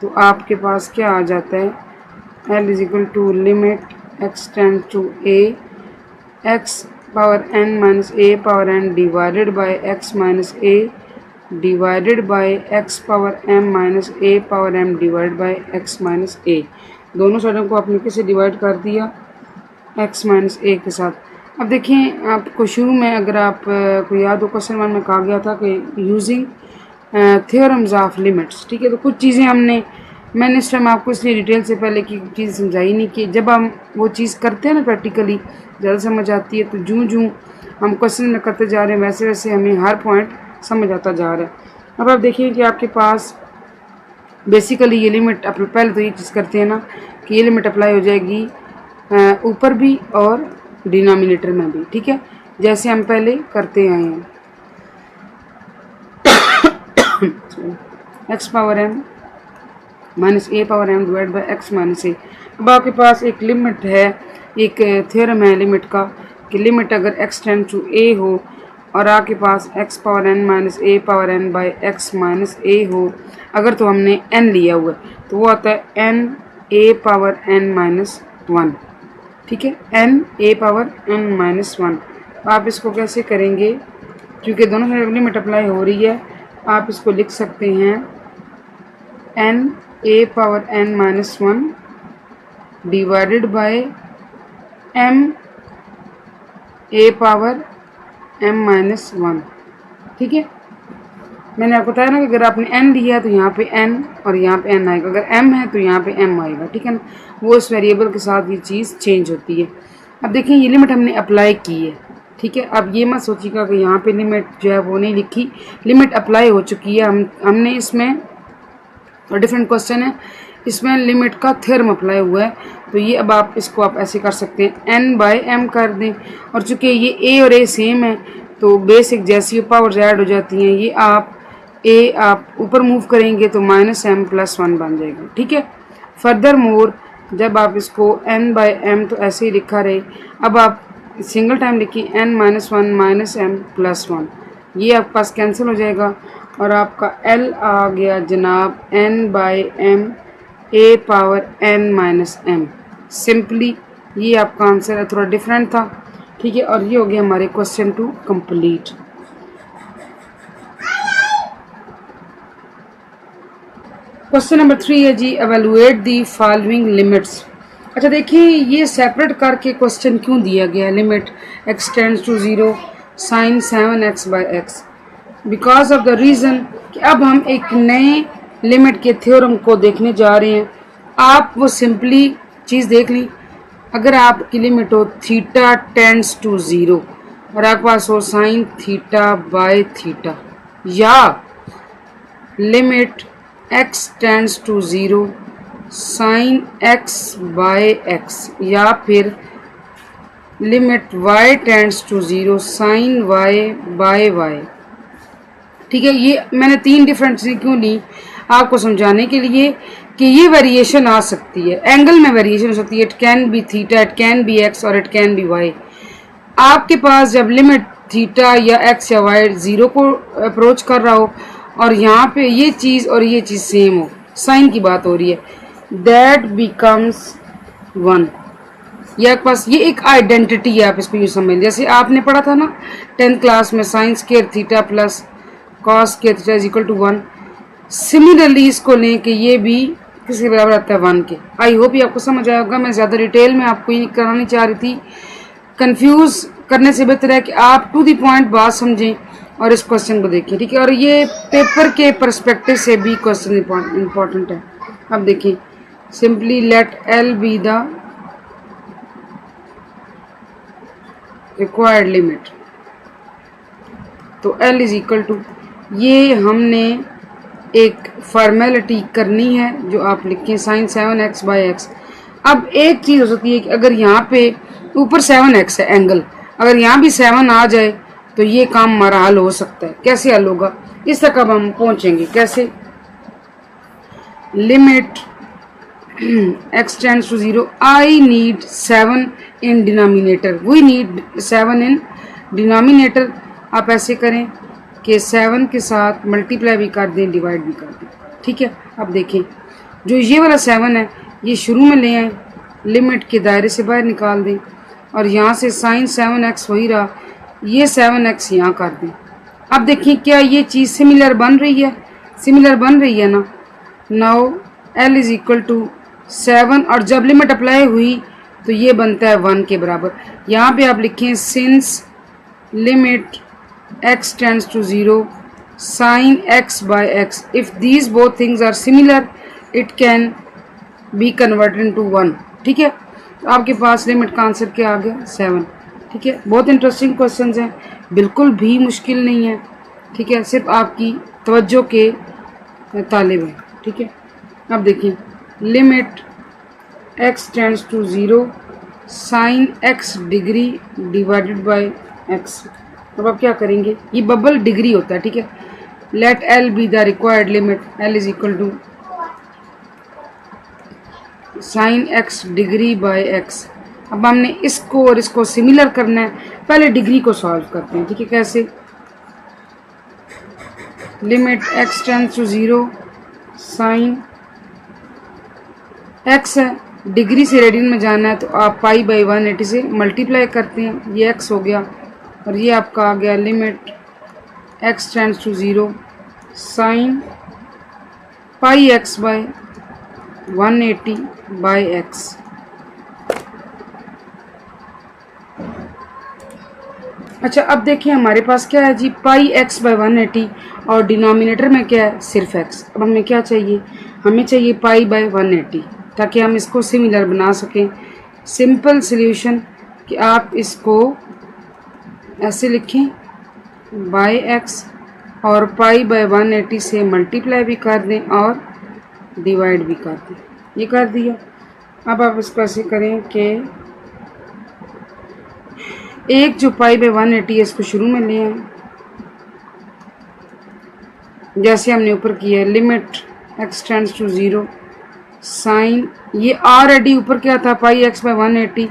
तो आपके पास क्या आ जाता है, l is equal to limit x tend to a x power n minus a power n divided by x minus a divided by x power m minus a power m divided by x minus a। दोनों साइडों को आपने किससे डिवाइड कर दिया, x माइनस a के साथ। अब देखिए, आपको शुरू में अगर आप को याद हो क्वेश्चन 1 में कहा गया था कि यूजिंग थ्योरम्स ऑफ लिमिट्स। ठीक है, तो कुछ चीज़ें मैंने इस टाइम आपको इसलिए डिटेल से पहले की चीज़ समझाई नहीं कि जब हम वो चीज़ करते हैं ना प्रैक्टिकली ज़्यादा समझ आती है, तो जूँ हम क्वेश्चन में करते जा रहे हैं वैसे वैसे हमें हर पॉइंट समझ आता जा रहा है। अब आप देखिए कि आपके पास बेसिकली ये लिमिट, पहले तो ये चीज़ करते हैं ना कि ये लिमिट अप्लाई हो जाएगी ऊपर भी और डिनोमिनेटर में भी। ठीक है, जैसे हम पहले करते आए हैं, x power m minus a power m divide by x minus a. अब आपके पास एक लिमिट है, एक थ्योरम है लिमिट का कि लिमिट अगर एक्स टेंड टू ए हो और आपके पास x power n minus a power n by x minus a हो, अगर तो हमने एन लिया हुआ है तो वो आता है n a power n minus 1। ठीक है, n a power n minus 1। आप इसको कैसे करेंगे, क्योंकि दोनों साइड लिमिट अप्लाई हो रही है, आप इसको लिख सकते हैं n a power n minus 1 divided by m a power m minus 1। ठीक है, मैंने आपको बताया ना कि अगर आपने n लिया तो यहाँ पे n और यहाँ पे n आएगा, अगर m है तो यहाँ पे m आएगा। ठीक है ना, वो इस वेरिएबल के साथ ये चीज़ चेंज होती है। अब देखें ये लिमिट हमने अप्लाई की है। ठीक है, अब ये मत सोचिएगा कि यहाँ पे लिमिट जो है वो नहीं लिखी, लिमिट अप्लाई हो चुकी है। हमने इसमें डिफरेंट क्वेश्चन है, इसमें लिमिट का थ्योरम अप्लाई हुआ है, तो ये अब आप इसको आप ऐसे कर सकते हैं n बाय m कर दें, और चूँकि ये a और a सेम है तो बेसिक जैसी पावर्स ऐड हो जाती हैं, ये आप a आप ऊपर मूव करेंगे तो माइनस एम प्लस 1 बन जाएगा। ठीक है, फर्दर मोर जब आप इसको n बाय m तो ऐसे ही लिखा रहे, अब आप सिंगल टाइम लिखिए n-1 माइनस m प्लस 1, ये आपके पास कैंसिल हो जाएगा और आपका l आ गया जनाब n/m a power n minus m। Simply ये आपका आंसर है, थोड़ा डिफरेंट था, ठीक है। और ये हो गया हमारे क्वेश्चन 2 कंप्लीट। क्वेश्चन नंबर 3 है जी, एवेलुएट दी फॉलोइंग लिमिट्स। अच्छा देखिए, ये सेपरेट करके क्वेश्चन क्यों दिया गया है, limit x tends to 0 sine 7x/x, because of the reason कि अब हम एक नए लिमिट के थ्योरम को देखने जा रहे हैं। आप वो सिंपली चीज़ देख ली, अगर आपकी लिमिट हो थीटा टेंड्स टू 0 और आपके पास हो साइन थीटा बाय थीटा, या limit x tends to 0 sine x/x, या फिर limit y tends to 0 sine y/y, ठीक है। ये मैंने 3 डिफरेंट चीज़ें क्यों ली, आपको समझाने के लिए कि ये वेरिएशन आ सकती है, एंगल में वेरिएशन हो सकती है। It can be theta, it can be x और इट कैन बी y। आपके पास जब लिमिट थीटा या x या y 0 को अप्रोच कर रहा हो और यहाँ पे ये चीज़ और ये चीज़ सेम हो, साइन की बात हो रही है, दैट बिकम्स 1। ये आपके पास ये एक आइडेंटिटी है, आप इसको यूँ समझ, जैसे आपने पढ़ा था ना 10th क्लास में sine square theta plus cos square theta is equal to 1। Similarly इसको लें कि ये भी किसके बराबर आता है 1 के। आई होप ये आपको समझ आया होगा। मैं ज़्यादा डिटेल में आपको ये करानी चाह रही थी, कंफ्यूज करने से बेहतर है कि आप टू द पॉइंट बात समझें और इस क्वेश्चन को देखें, ठीक है। और ये पेपर के पर्सपेक्टिव से भी क्वेश्चन इम्पॉर्टेंट है। अब देखिए, simply let L be the required limit, तो एल इज इक्वल टू, ये हमने एक फॉर्मेलिटी करनी है जो आप लिखें साइन 7x/x। अब एक चीज़ हो सकती है कि अगर यहाँ पे ऊपर 7x है एंगल, अगर यहाँ भी 7 आ जाए तो ये काम हमारा हल हो सकता है। कैसे हल होगा, इस तक अब हम पहुँचेंगे। कैसे, limit x tends to 0, I need 7 in denominator, we need 7 in denominator. आप ऐसे करें कि 7 के साथ मल्टीप्लाई भी कर दें, डिवाइड भी कर दें, ठीक है। अब देखें, जो ये वाला 7 है ये शुरू में ले आए, लिमिट के दायरे से बाहर निकाल दें और यहाँ से साइन 7x वही रहा, ये 7x यहाँ कर दें। अब देखिए क्या ये चीज़ सिमिलर बन रही है, सिमिलर बन रही है ना। Now l is equal to 7 और जब लिमिट अप्लाई हुई तो ये बनता है 1 के बराबर। यहाँ पे आप लिखें since limit x tends to 0 sin x/x, if these both things are similar it can be converted into 1, ठीक है। तो आपके पास लिमिट का आंसर क्या आ गया 7, ठीक है। बहुत इंटरेस्टिंग क्वेश्चंस हैं, बिल्कुल भी मुश्किल नहीं है, ठीक है, सिर्फ आपकी तवज्जो के तालिब है, ठीक है। अब देखिए, limit x tends to 0 sine x degree divided by x। अब आप क्या करेंगे, ये बबल डिग्री होता है, ठीक है। Let L be the required limit, L is equal to sine x degree by x। अब हमने इसको और इसको सिमिलर करना है, पहले डिग्री को सॉल्व करते हैं, ठीक है। कैसे, limit x tends to 0 sine x है, डिग्री से रेडियन में जाना है तो आप पाई बाई 180 से मल्टीप्लाई करते हैं, ये x हो गया और ये आपका आ गया limit x tends to 0 sine pi x by 180 by x। अच्छा अब देखिए हमारे पास क्या है जी, पाई x बाय 180 और डिनोमिनेटर में क्या है, सिर्फ x। अब हमें क्या चाहिए, हमें चाहिए पाई बाय 180 ताकि हम इसको सिमिलर बना सकें। सिंपल सॉल्यूशन कि आप इसको ऐसे लिखें बाय x और पाई बाय 180 से मल्टीप्लाई भी कर दें और डिवाइड भी कर दें, ये कर दिया। अब आप इसको ऐसे करें कि एक जो पाई बाय 180 है इसको शुरू में ले आए, जैसे हमने ऊपर किया, limit x tends to 0 sine, ये ऑलरेडी ऊपर क्या था पाई x बाय 180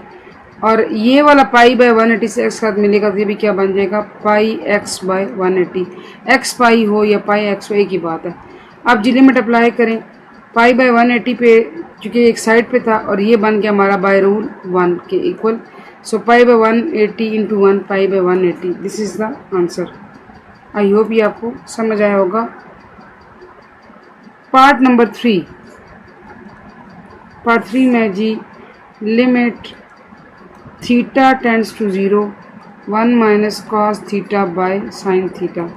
और ये वाला पाई बाय 180 से एक्स साथ मिलेगा तो ये भी क्या बन जाएगा, पाई एक्स बाय 180। एक्स पाई हो या पाई एक्स हो एक ही बात है। अब जी लिमिट अप्लाई करें, पाई बाय 180 पे चूँकि एक साइड पे था और ये बन गया हमारा बाय रूल 1 के equal. So pi by 180 into 1 pi by 180, this is the answer. I hope ये आपको समझ आया होगा। पार्ट नंबर 3, पार्ट 3 में जी limit theta tends to 0 1 minus cos theta by sine theta.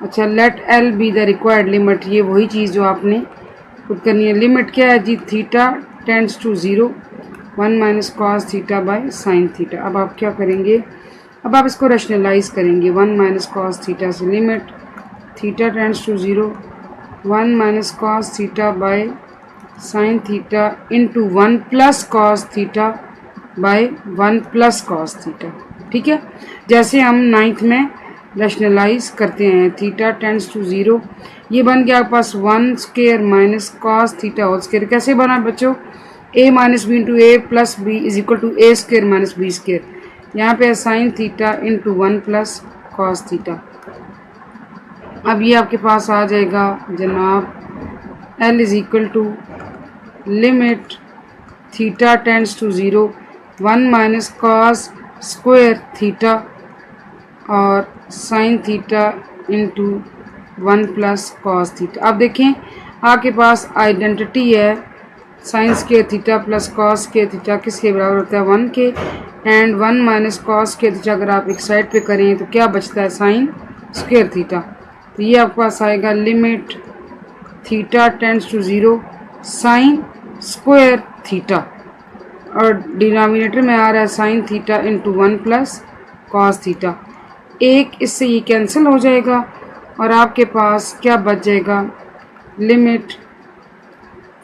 अच्छा, let L be the required limit, ये वही चीज़ जो आपने खुद करनी है। लिमिट क्या है जी, theta tends to 0 1 minus cos theta by sine theta. अब आप क्या करेंगे, अब आप इसको रैशनलाइज करेंगे। 1 माइनस कॉस थीटा से limit theta tends to 0 1 minus cos theta by sine theta into 1 plus cos theta by 1 plus cos theta. ठीक है, जैसे हम 9th में रैशनलाइज करते हैं, थीटा टेंड्स टू 0, ये बन गया आपके पास 1 square minus cos theta whole square. कैसे बना बच्चों, a minus b into a plus b is equal to a square minus b square. यहाँ पे sine theta into 1 plus cos theta. अब ये आपके पास आ जाएगा जनाब, l is equal to limit theta tends to 0 1 minus cos square theta और sine theta into 1 plus cos theta. अब देखें आपके पास आइडेंटिटी है, sign square theta plus cos square theta किसके बराबर होता है, 1 के। And 1 minus cos square theta अगर आप एक साइड पे करें तो क्या बचता है, साइन स्क्वायर थीटा। तो ये आपके पास आएगा limit theta tends to 0 sine square theta और डिनोमिनेटर में आ रहा है sine theta into 1 plus cos theta. एक इससे ये कैंसिल हो जाएगा और आपके पास क्या बच जाएगा, limit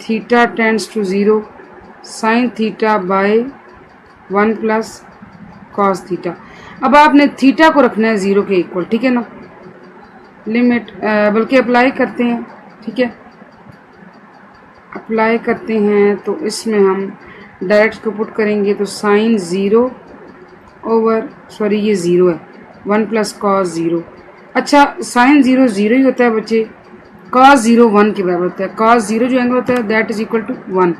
theta tends to 0 sine theta by 1 plus cos theta. अब आपने थीटा को रखना है 0 के इक्वल, ठीक है ना। लिमिट बल्कि अप्लाई करते हैं, ठीक है, अप्लाई करते हैं तो इसमें हम डायरेक्ट को पुट करेंगे तो साइन 0 ओवर, सॉरी ये 0 है, 1 प्लस कॉस 0। अच्छा, साइन 0 0 ही होता है बच्चे, कॉस 0 1 के बराबर होता है। कॉस 0 जो एंगल होता है दैट इज इक्वल टू 1,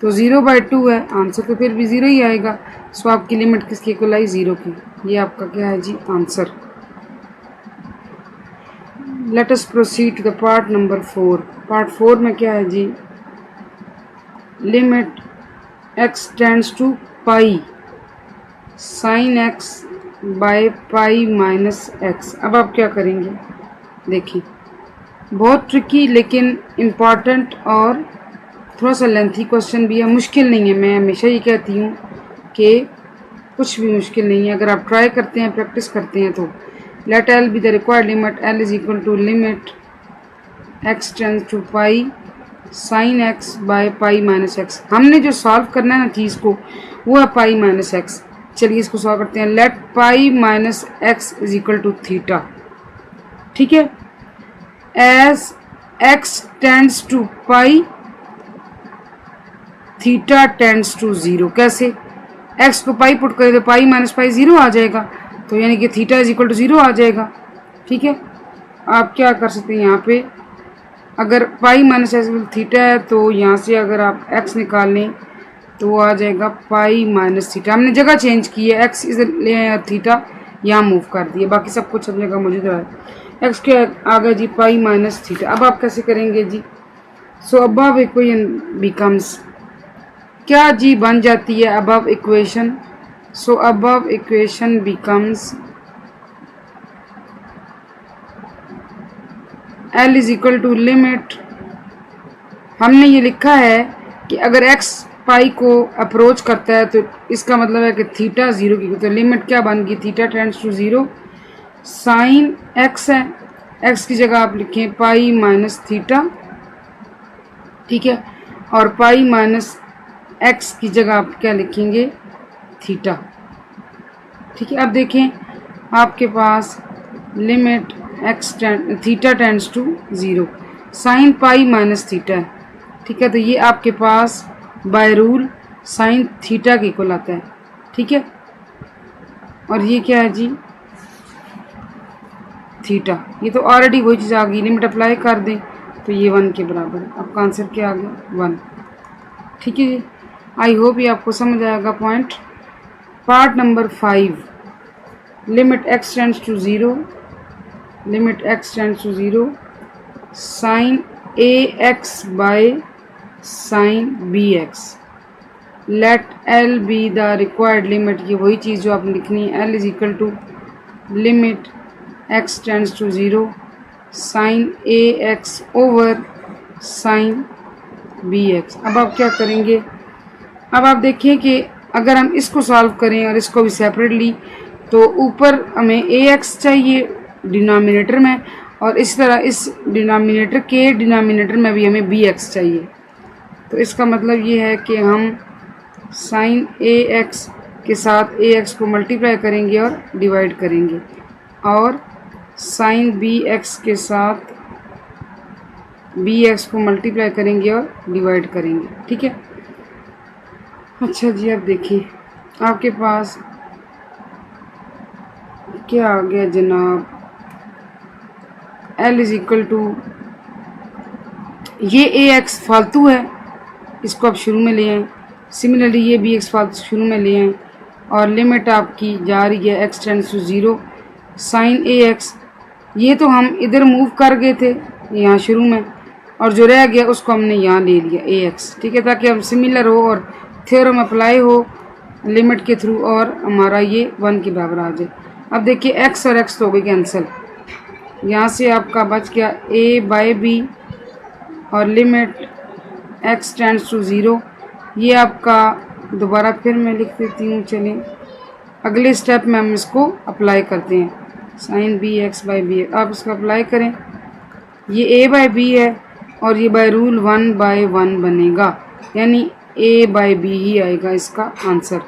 तो 0/2 है आंसर, तो फिर भी 0 ही आएगा। सो आपकी लिमिट किसकी इक्वल आई, 0 की। ये आपका क्या है जी, answer. Let us proceed to the part number 4। Part 4 में क्या है जी, limit x tends to pi sine x by pi minus x। अब आप क्या करेंगे, देखिए बहुत ट्रिकी लेकिन इम्पॉर्टेंट और थोड़ा सा लेंथी क्वेश्चन भी है, मुश्किल नहीं है। मैं हमेशा ये कहती हूँ कि कुछ भी मुश्किल नहीं है, अगर आप ट्राई करते हैं, प्रैक्टिस करते हैं तो। Let L be the required limit, L is equal to limit x tends to pi sine x by pi minus x. हमने जो सॉल्व करना है ना चीज़ को, वो है पाई माइनस एक्स। चलिए इसको सॉल्व करते हैं। Let pi minus x is equal to theta, ठीक है, as x tends to pi theta tends to 0। कैसे, x को पाई पुट करें तो पाई माइनस पाई 0 आ जाएगा, तो यानी कि थीटा इज इक्वल टू 0 आ जाएगा। ठीक है, आप क्या कर सकते हैं यहाँ पे, अगर पाई माइनस एक्स थीटा है तो यहाँ से अगर आप x निकाल लें तो वो आ जाएगा पाई माइनस थीटा। हमने जगह चेंज की है, x इज थीटा यहाँ मूव कर दिए, बाकी सब कुछ सब जगह मौजूद रहा है। x के आ गया जी पाई माइनस थीटा। अब आप कैसे करेंगे जी, सो अबव इक्वेशन बिकम्स, क्या जी बन जाती है above equation, so above equation becomes L is equal to limit, हमने ये लिखा है कि अगर x पाई को अप्रोच करता है तो इसका मतलब है कि थीटा 0 की, तो लिमिट क्या बन गई, theta tends to 0 sine x है, x की जगह आप लिखें पाई माइनस थीटा, ठीक है, और पाई माइनस x की जगह आप क्या लिखेंगे, थीटा। ठीक है, अब देखें आपके पास limit theta tends to 0 sine pi minus theta है, ठीक है, तो ये आपके पास बाय रूल साइन थीटा के इक्वल आता है। ठीक है। और ये क्या है जी, थीटा। ये तो ऑलरेडी वही चीज़ आ गई, लिमिट अप्लाई कर दें तो ये 1 के बराबर है। आपका आंसर क्या आ गया, 1। ठीक है जी, आई होप ये आपको समझ आएगा point. Part number 5, limit x tends to 0, limit x tends to 0 sine ax by sine bx, let l be the required limit. ये वही चीज़ जो आपने लिखनी है, l is equal to limit x tends to 0 sine ax over sine bx। अब आप क्या करेंगे, अब आप देखिए कि अगर हम इसको सॉल्व करें और इसको भी सेपरेटली, तो ऊपर हमें ax चाहिए डिनोमिनेटर में, और इस तरह इस डिनोमिनेटर के डिनोमिनेटर में भी हमें bx चाहिए। तो इसका मतलब ये है कि हम साइन ax के साथ ax को मल्टीप्लाई करेंगे और डिवाइड करेंगे, और साइन bx के साथ bx को मल्टीप्लाई करेंगे और डिवाइड करेंगे। ठीक है। अच्छा जी, अब देखिए आपके पास क्या आ गया जनाब, l इज इक्वल टू, ये ax फालतू है, इसको आप शुरू में ले आएँ। सिमिलरली ये bx फालतू शुरू में ले आएँ, और लिमिट आपकी जा रही है x tends to 0 sine ax। ये तो हम इधर मूव कर गए थे यहाँ शुरू में, और जो रह गया उसको हमने यहाँ ले लिया ax। ठीक है, ताकि हम सिमिलर हो और थ्योरम अप्लाई हो लिमिट के थ्रू, और हमारा ये 1 के बराबर आ जाए। अब देखिए x और x तो हो गई कैंसिल, यहाँ से आपका बच गया a बाय b, और लिमिट x टेंड्स टू 0। ये आपका दोबारा फिर मैं लिख देती हूँ, चलें अगले स्टेप में हम इसको अप्लाई करते हैं, साइन bx बाई बी। आप इसको अप्लाई करें, ये a बाई b है और ये बाय रूल 1 बाय 1 बनेगा, यानी a बाई बी ही आएगा इसका answer,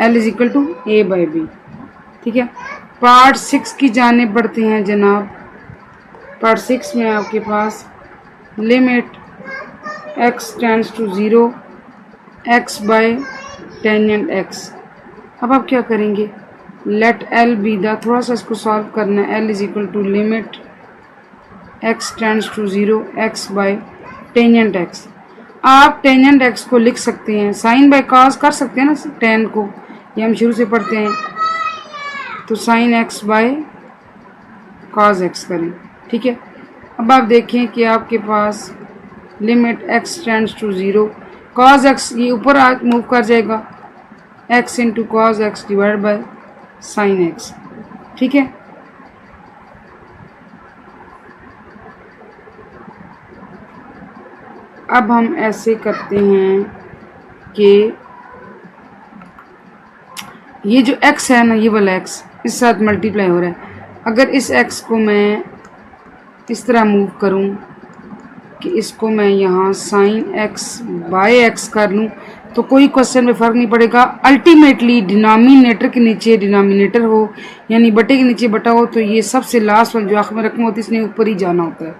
l is equal to a by b. ठीक है। पार्ट 6 की जाने बढ़ते हैं जनाब। पार्ट 6 में आपके पास limit x tends to 0 x by tangent x। अब आप क्या करेंगे, लेट l बी द, थोड़ा सा इसको सॉल्व करना है, l is equal to limit x tends to 0 x by tangent x। आप टेंजेंट x को लिख सकते हैं, साइन बाय कॉस कर सकते हैं ना, टेन को ये हम शुरू से पढ़ते हैं, तो sine x by cos x करें। ठीक है। अब आप देखें कि आपके पास limit x tends to 0 cos x, ये ऊपर आ मूव कर जाएगा, x into cos x divide by sine x। ठीक है। अब हम ऐसे करते हैं कि ये जो x है ना, ये वाला x इस साथ मल्टीप्लाई हो रहा है। अगर इस x को मैं इस तरह मूव करूं कि इसको मैं यहाँ साइन x बाय x कर लूँ, तो कोई क्वेश्चन में फ़र्क नहीं पड़ेगा। अल्टीमेटली डिनोमिनेटर के नीचे डिनोमिनेटर हो, यानी बटे के नीचे बटा हो, तो ये सबसे लास्ट वाली जो आखिर में रकम होती है इसने ऊपर ही जाना होता है,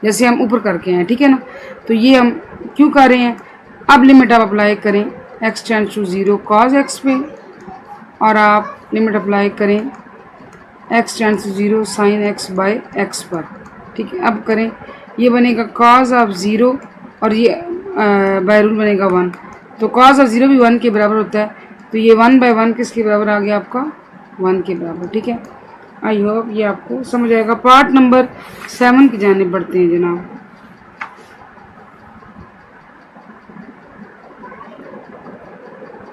जैसे हम ऊपर करके हैं। ठीक है ना, तो ये हम क्यों कर रहे हैं। अब लिमिट आप अप्लाई करें x tends to 0 cos x पे, और आप लिमिट अप्लाई करें x tends to 0 sine x by x पर। ठीक है। अब करें, ये बनेगा कॉस ऑफ 0 और ये बाय रूल बनेगा 1, तो कॉस ऑफ 0 भी 1 के बराबर होता है, तो ये 1 बाय 1 किसके बराबर आ गया आपका, 1 के बराबर। ठीक है। आई होप ये आपको समझ आएगा। पार्ट नंबर 7 की जाने बढ़ते हैं जनाब।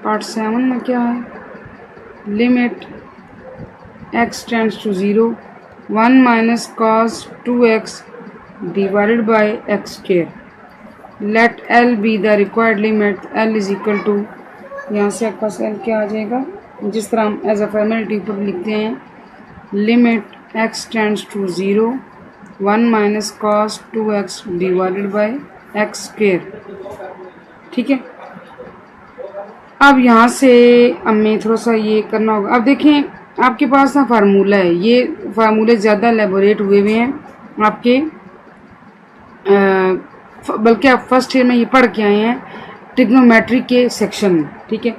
पार्ट 7 में क्या है, limit x tends to 0 1 minus cos 2x divided by x square, let l be the required limit, l is equal to, यहाँ से आपका l क्या आ जाएगा, जिस तरह हम एज अ फॉर्मेलिटी पर लिखते हैं, limit x tends to 0 1 minus cos 2x divided by x square. ठीक है। अब यहाँ से हमें थोड़ा सा ये करना होगा। अब देखें आपके पास ना फार्मूला है, ये फार्मूले ज़्यादा एलेबोरेट हुए हैं आपके, बल्कि आप फर्स्ट ईयर में ये पढ़ के आए हैं ट्रिग्नोमेट्री के सेक्शन में। ठीक है।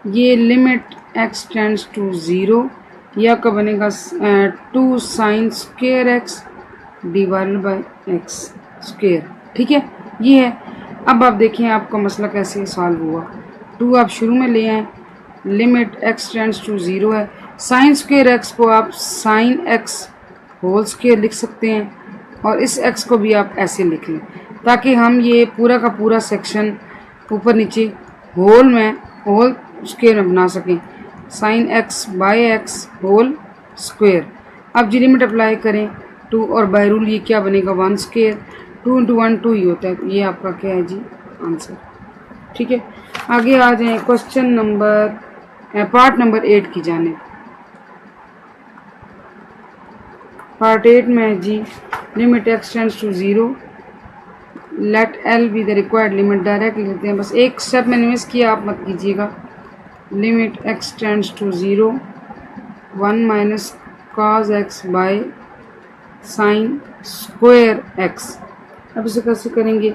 ये लिमिट एक्स टेंड्स टू 0, ये आपका बनेगा 2 sine square x divided by x square. ठीक है, ये है। अब आप देखें आपका मसला कैसे सॉल्व हुआ। 2 आप शुरू में ले आए, लिमिट एक्स टेंड्स टू 0 है। साइन स्क्वेयर एक्स को आप साइन एक्स होल स्क्वेयर लिख सकते हैं, और इस एक्स को भी आप ऐसे लिख लें ताकि हम ये पूरा का पूरा सेक्शन ऊपर नीचे होल स्क्वेयर में बना सकें। Sine x by x whole square. अब जी लिमिट अप्लाई करें 2 और बाय रूल ये क्या बनेगा 1 स्क्वेयर। 2 इंटू 1 2 ही होता है। ये आपका क्या है जी आंसर। ठीक है, आगे आ जाएं क्वेश्चन नंबर पार्ट नंबर 8 की जानिब। पार्ट 8 में है जी limit x tends to 0, let L be the required limit. Direct लेते हैं, बस एक स्टेप मैंने मिस किया, आप मत कीजिएगा। Limit x tends to 0 1 minus cos x by sine square x. अब इसे कैसे करेंगे,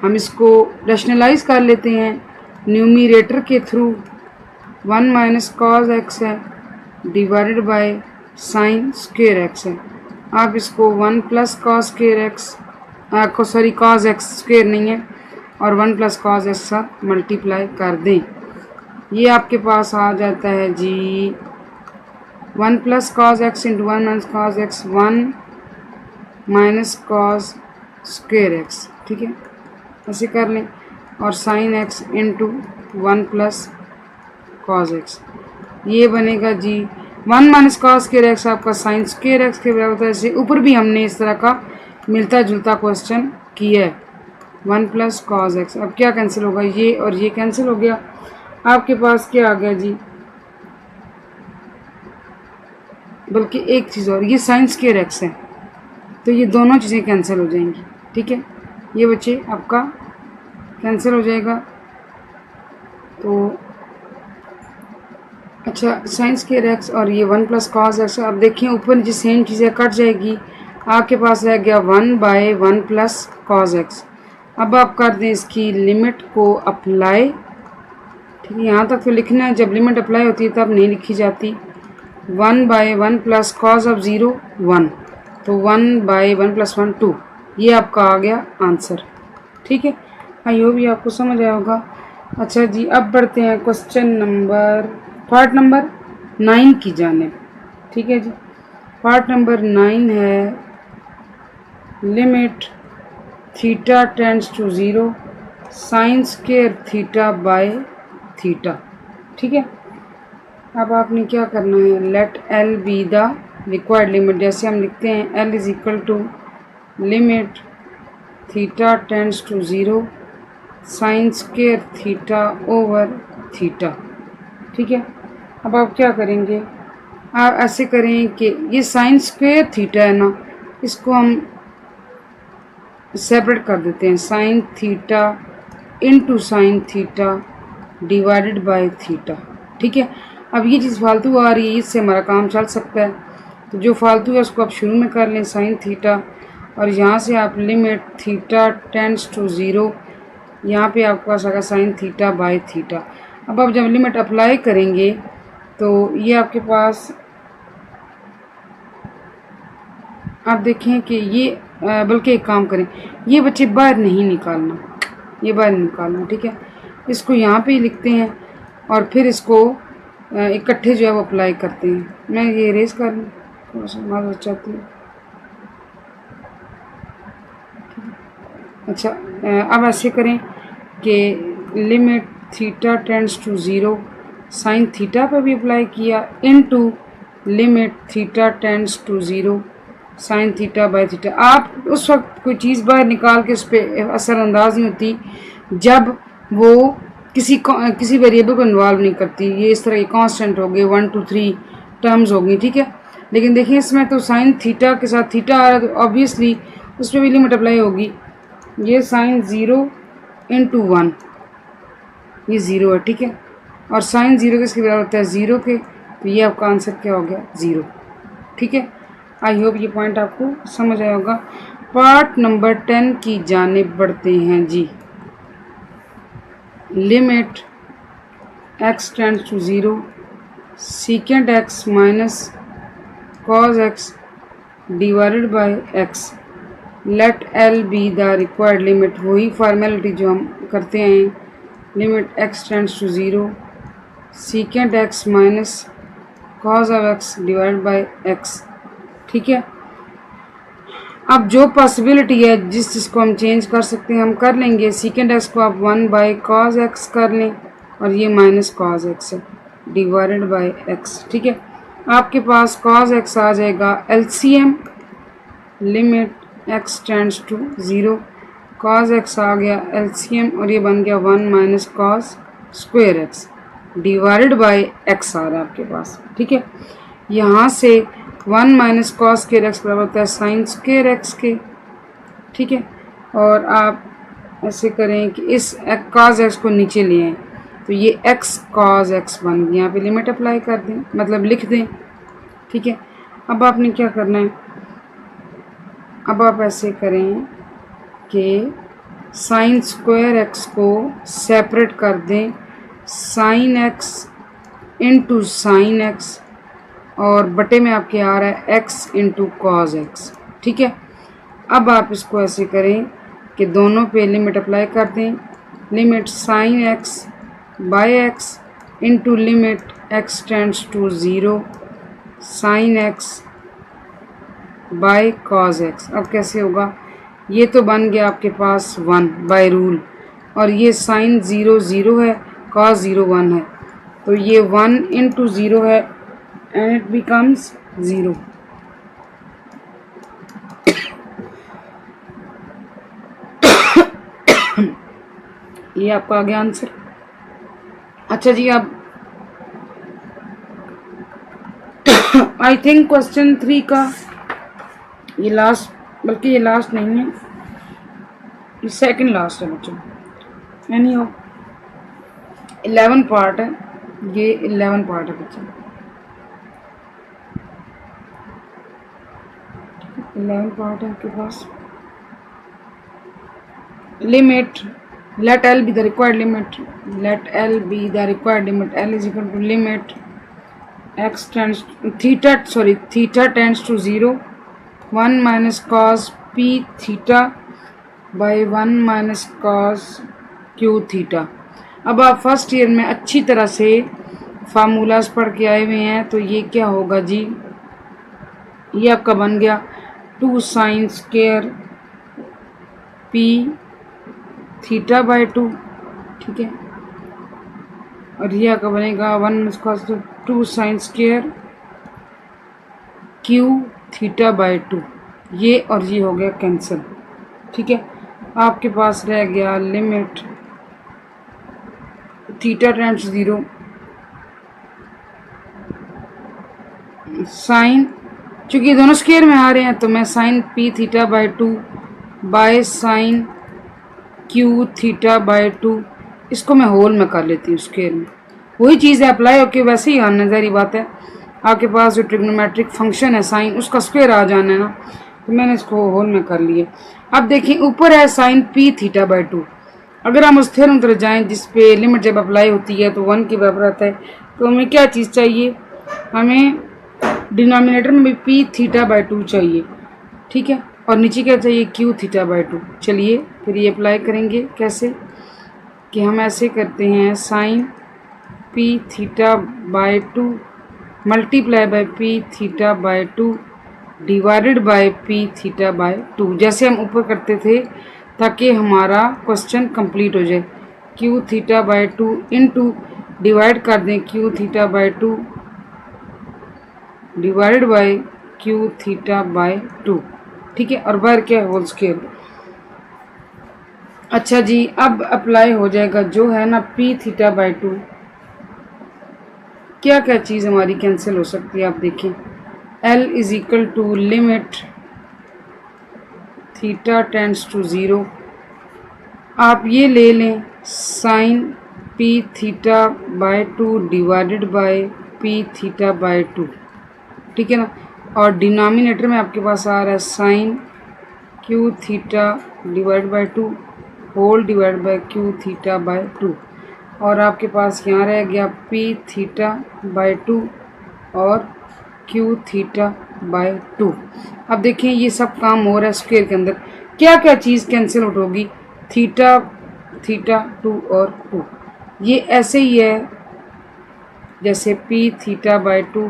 हम इसको रैशनलाइज कर लेते हैं न्यूमरेटर के थ्रू। 1 माइनस कॉज एक्स है divided by sine square x है। आप इसको 1 प्लस कॉस स्क्वायर एक्स को सॉरी कॉज एक्स स्क्वायर नहीं है, और 1 प्लस कॉज एक्स साथ मल्टीप्लाई कर दें। ये आपके पास आ जाता है जी 1 plus cos x into 1 minus cos x 1 minus cause square x. ठीक है, ऐसे कर लें, और sine x into 1 plus cos x. ये बनेगा जी 1 माइनस कॉस स्क्वायर एक्स आपका साइन स्क्वायर एक्स के बराबर होता है। ऐसे ऊपर भी हमने इस तरह का मिलता जुलता क्वेश्चन किया है। 1 प्लस कॉस एक्स, अब क्या कैंसिल होगा, ये और ये कैंसिल हो गया। आपके पास क्या आ गया जी, बल्कि एक चीज़ और, ये साइन स्क्वायर एक्स है, तो ये दोनों चीज़ें कैंसिल हो जाएंगी। ठीक है, ये बच्चे आपका कैंसिल हो जाएगा। तो अच्छा, साइन स्क्वायर एक्स और ये 1 प्लस कॉस एक्स। अब देखिए ऊपर नीचे सेम चीज़ें कट जाएगी। आपके पास रह गया 1 बाय 1 प्लस कॉस एक्स। अब आप कर दें इसकी लिमिट को अप्लाई। ठीक है, यहाँ तक तो लिखना है, जब लिमिट अप्लाई होती है तब नहीं लिखी जाती। 1 बाय 1 प्लस कॉस ऑफ 0 1, तो 1 बाय 1 प्लस 1 2, ये आपका आ गया आंसर। ठीक है, आई होप ये आपको समझ आया होगा। अच्छा जी, अब बढ़ते हैं क्वेश्चन नंबर पार्ट नंबर 9 की जानिब। ठीक है जी, पार्ट नंबर 9 है limit theta tends to 0 sine square theta by theta. ठीक है, अब आपने क्या करना है, let L be the required limit. जैसे हम लिखते हैं L is equal to limit theta tends to 0 sine square theta over theta. ठीक है, अब आप क्या करेंगे, आप ऐसे करें कि ये साइन स्क्वायर थीटा है ना, इसको हम सेपरेट कर देते हैं। Sine theta into sine theta divided bye theta. ठीक है, अब ये चीज़ फालतू आ रही है, इससे हमारा काम चल सकता है, तो जो फालतू है उसको आप शुरू में कर लें साइन थीटा, और यहाँ से आप लिमिट थीटा टेंड्स टू 0, यहाँ पे आपके पास आएगा साइन थीटा बाय थीटा। अब आप जब लिमिट अप्लाई करेंगे तो ये आपके पास आप देखें कि ये बल्कि एक काम करें, ये बच्चे बाहर नहीं निकालना, ये बाहर निकालना। ठीक है, इसको यहाँ पे ही लिखते हैं और फिर इसको इकट्ठे जो है वो अप्लाई करते हैं। मैं ये इरेज कर लूँ, थोड़ा सा मालूम चाहती हूँ। अच्छा, अब ऐसे करें कि limit theta tends to 0 sine theta पर भी अप्लाई किया into limit theta tends to 0 sine theta by theta. आप उस वक्त कोई चीज़ बाहर निकाल के उस पर असरअंदाज नहीं होती जब वो किसी वेरिएबल को इन्वॉल्व नहीं करती। ये इस तरह के कांस्टेंट हो गए, 1 2 3 टर्म्स हो गई। ठीक है, लेकिन देखिए इसमें तो साइन थीटा के साथ थीटा आ रहा है, तो ऑब्वियसली उस पर भी लिमिट अप्लाई होगी। ये साइन 0 इंटू 1, ये 0 है। ठीक है, और साइन 0 किसके बराबर होता है 0 के, तो ये आपका आंसर क्या हो गया 0। ठीक है, आई होप ये पॉइंट आपको समझ आया होगा। पार्ट नंबर 10 की जानिब बढ़ते हैं जी। Limit x tends to 0 secant x minus cos x divided by x, let L be the required limit, वही फॉर्मेलिटी जो हम करते हैं, limit x tends to zero secant x minus cos of x divided by x. ठीक है, अब जो पॉसिबिलिटी है जिसको हम चेंज कर सकते हैं हम कर लेंगे। सीकेंट एक्स को आप 1 बाई कॉज एक्स कर लें और ये माइनस कॉज एक्स है डिवाइडेड बाय एक्स। ठीक है, आपके पास कॉज एक्स आ जाएगा LCM limit x tends to zero, cos x आ गया एलसीएम और ये बन गया 1 minus cos square x divided by x आ रहा है आपके पास। ठीक है, यहाँ से 1 माइनस कॉस स्क्वेयर एक्स बराबर होता है साइन स्क्वेयर एक्स के। ठीक है, और आप ऐसे करें कि इस कॉस एक्स को नीचे ले आएँ तो ये एक्स कॉस एक्स बन गया, यहाँ पे लिमिट अप्लाई कर दें, मतलब लिख दें। ठीक है, अब आपने क्या करना है, अब आप ऐसे करें कि साइन स्क्वायर एक्स को सेपरेट कर दें, sine x into sine x और बटे में आपके आ रहा है एक्स इंटू कॉज एक्स। ठीक है, अब आप इसको ऐसे करें कि दोनों पे लिमिट अप्लाई कर दें, limit sine x by x into limit x tends to zero sine x by cos x. अब कैसे होगा, ये तो बन गया आपके पास 1 बाय रूल, और ये साइन 0 0 है, कॉस 0 1 है, तो ये 1 इंटू 0 है एंड इट बिकम्स 0। ये आपका आ गया आंसर। अच्छा जी, अब आई थिंक क्वेश्चन 3 का ये लास्ट, बल्कि ये लास्ट नहीं है, ये सेकंड लास्ट है बच्चों। यानी 11 पार्ट है, ये 11 पार्ट है बच्चों, 11 पार्ट है आपके पास। Limit let L be the required limit, let L be the required limit, L is equal to limit x tends theta tends to 0 1 minus cos p theta by 1 minus cos q theta। अब आप फर्स्ट ईयर में अच्छी तरह से फार्मूलाज पढ़ के आए हुए हैं, तो ये क्या होगा जी, ये आपका बन गया 2 sine square p theta by 2। ठीक है, और यह आपका बनेगा 1 2 sine square Q theta by 2, ये और ये हो गया कैंसिल। ठीक है, आपके पास रह गया limit theta tends to 0 sine, चूँकि दोनों स्क्वायर में आ रहे हैं तो मैं sine p theta by 2 by sine q theta by 2, इसको मैं होल में कर लेती हूँ स्क्वायर में, वही चीज़ है अप्लाई होके वैसे ही आना, ज़ाहिर बात है आपके पास जो ट्रिग्नोमेट्रिक फंक्शन है साइन, उसका स्क्वायर आ जाना है ना, तो मैंने इसको होल में कर लिया। अब देखिए ऊपर है साइन पी थीटा बाय 2, अगर हम उस थ्योरम तरफ जाएँ जिस पे लिमिट जब अप्लाई होती है तो 1 के बराबर आता है, तो हमें क्या चीज़ चाहिए, हमें डिनोमिनेटर में भी पी थीटा बाय 2 चाहिए। ठीक है, और नीचे क्या चाहिए, क्यू थीटा बाय 2। चलिए फिर ये अप्लाई करेंगे कैसे, कि हम ऐसे करते हैं sine p theta by 2 multiply by p theta by 2 divided by p theta by 2, जैसे हम ऊपर करते थे, ताकि हमारा क्वेश्चन कंप्लीट हो जाए। Q theta by 2 into divide कर दें Q theta by 2 divided bye q theta by 2। ठीक है, और बाहर क्या है, होल स्क्वायर। अच्छा जी, अब अप्लाई हो जाएगा जो है ना पी थीटा बाय 2, क्या क्या चीज़ हमारी कैंसिल हो सकती है, आप देखें, L is equal to limit theta tends to 0, आप ये ले लें sine p theta by 2 divided by p theta by 2। ठीक है ना, और डिनोमिनेटर में आपके पास आ रहा है sine q theta divide by 2 whole divide by q theta by 2। और आपके पास यहाँ रह गया पी थीटा बाई 2 और क्यू थीटा बाई 2। अब देखिए ये सब काम हो रहा है स्क्वायर के अंदर, क्या क्या चीज़ कैंसिल आउट होगी, थीटा थीटा 2 और 2, ये ऐसे ही है जैसे P theta by 2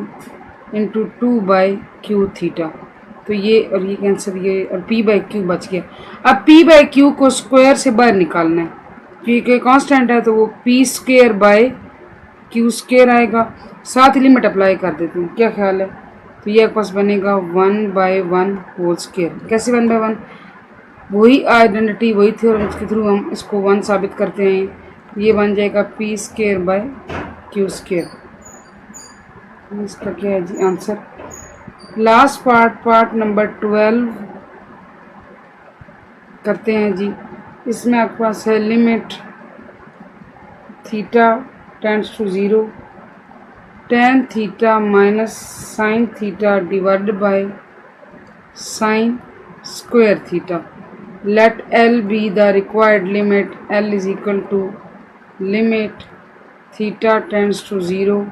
into 2 by Q theta, तो ये और ये कैंसिल, ये और p बाई क्यू बच गया। अब p बाई क्यू को स्क्वायर से बाहर निकालना है, क्योंकि कांस्टेंट है तो वो p square by q square आएगा। साथ ही लिमिट अप्लाई कर देते हैं, क्या ख्याल है, तो ये आपके पास बनेगा 1/1 होल स्क्वायर। कैसे 1/1, वही आइडेंटिटी वही थ्योरम के थ्रू हम इसको 1 साबित करते हैं, ये बन जाएगा p square by q square. इसका क्या है जी आंसर। लास्ट पार्ट नंबर 12 करते हैं जी। इसमें आपके पास है limit theta tends to 0 tan theta minus sine theta divided by sine square theta. Let L be the required limit, L is equal to limit theta tends to 0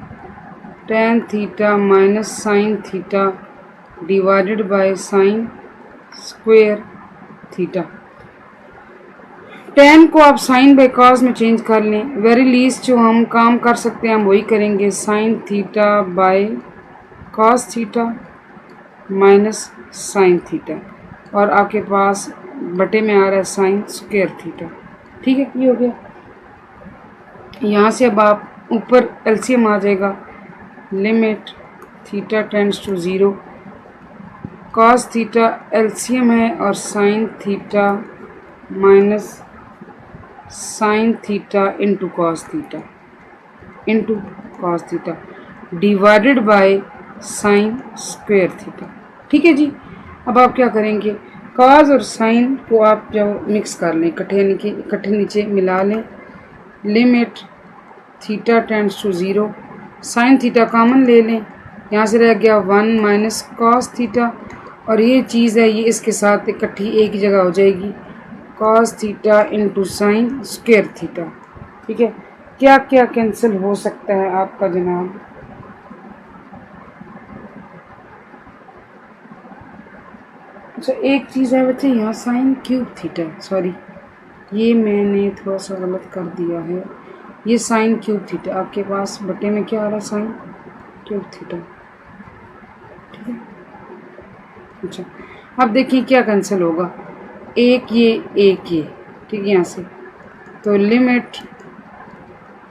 tan theta minus sine theta divided by sine square theta. tan को आप साइन बाई कॉस में चेंज कर लें, वेरी लीस्ट जो हम काम कर सकते हैं हम वही करेंगे, sign theta bye cos theta minus sine theta, और आपके पास बटे में आ रहा है साइन स्क्वायर थीटा। ठीक है, ये हो गया। यहाँ से अब आप ऊपर एलसीएम आ जाएगा, limit theta tends to 0 cos theta LCM है और sine theta minus sine theta into cos theta divided by sine square theta. ठीक है जी। अब आप क्या करेंगे, कॉस और साइन को आप जब मिक्स कर लें, इकट्ठे नीचे मिला लें, limit theta tends to 0 sine theta common ले लें, यहाँ से रह गया 1 माइनस कॉस थीटा, और ये चीज़ है ये इसके साथ इकट्ठी एक ही जगह हो जाएगी, cos theta into sine square theta. ठीक है, क्या क्या कैंसिल हो सकता है आपका जनाब, अच्छा एक चीज़ है बच्चे यहाँ साइन क्यूब थीटा, सॉरी ये मैंने थोड़ा सा गलत कर दिया है, ये साइन क्यूब थीटा आपके पास बटे में क्या आ रहा है, साइन क्यूब थीटा। ठीक है, अच्छा अब देखिए क्या कैंसिल होगा, एक ये, ठीक है यहाँ से, तो limit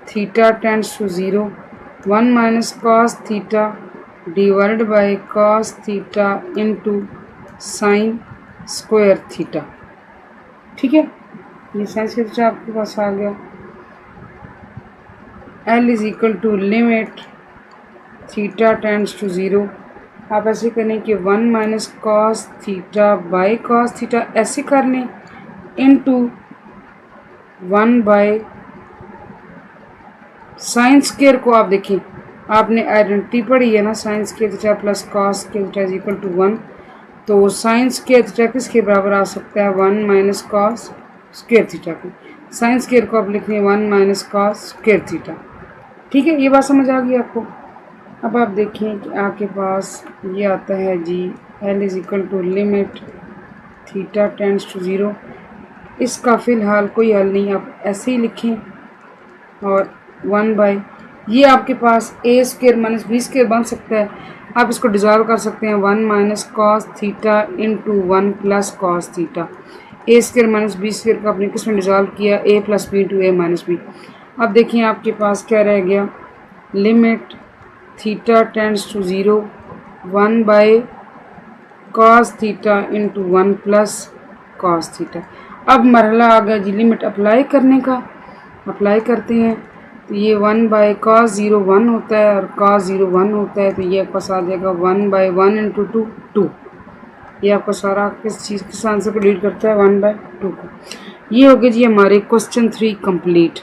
theta tends to 0 1 minus cos theta divided by cos theta into sine square theta. ठीक है, ये साइन स्क्वायर थीटा आपके पास आ गया। L is equal to limit theta tends to 0, आप ऐसे करें कि 1 minus cos theta by cos theta ऐसे कर लें, इनटू 1 बाय साइन स्क्वायर को आप देखें, आपने आइडेंटिटी पढ़ी है ना, sine square theta plus cos square theta is equal to 1, तो साइन स्क्वायर थीटा किसके बराबर आ सकता है, 1 माइनस कॉस स्क्वायर थीटा की, साइन स्क्वायर को आप लिख लें 1 माइनस कॉस स्क्वायर थीटा। ठीक है, ये बात समझ आ गई आपको। अब आप देखें कि आपके पास ये आता है जी, L is equal to limit theta tends to 0, इसका फ़िलहाल कोई हल नहीं, आप ऐसे ही लिखें, और 1 बाई ये आपके पास ए स्क्वायर माइनस बी स्क्वायर बन सकता है, आप इसको डिज़ॉल्व कर सकते हैं, 1 minus cos theta into 1 plus cos theta, a square minus b square को आपने किस में डिज़ॉल्व किया, a plus b into a minus b. अब देखिए आपके पास क्या रह गया, limit theta tends to 0 1 by cos theta into 1 plus cos theta. अब मरहला आ गया जी लिमिट अप्लाई करने का, अप्लाई करते हैं, तो ये 1 बाय कॉस 0 1 होता है और कॉस 0 1 होता है, तो ये आपके पास आ जाएगा 1 बाय 1 इंटू 2 2, ये आपका सारा किस आंसर को लीड करता है, 1 बाय 2 को। ये हो गया जी हमारे क्वेश्चन 3 कंप्लीट।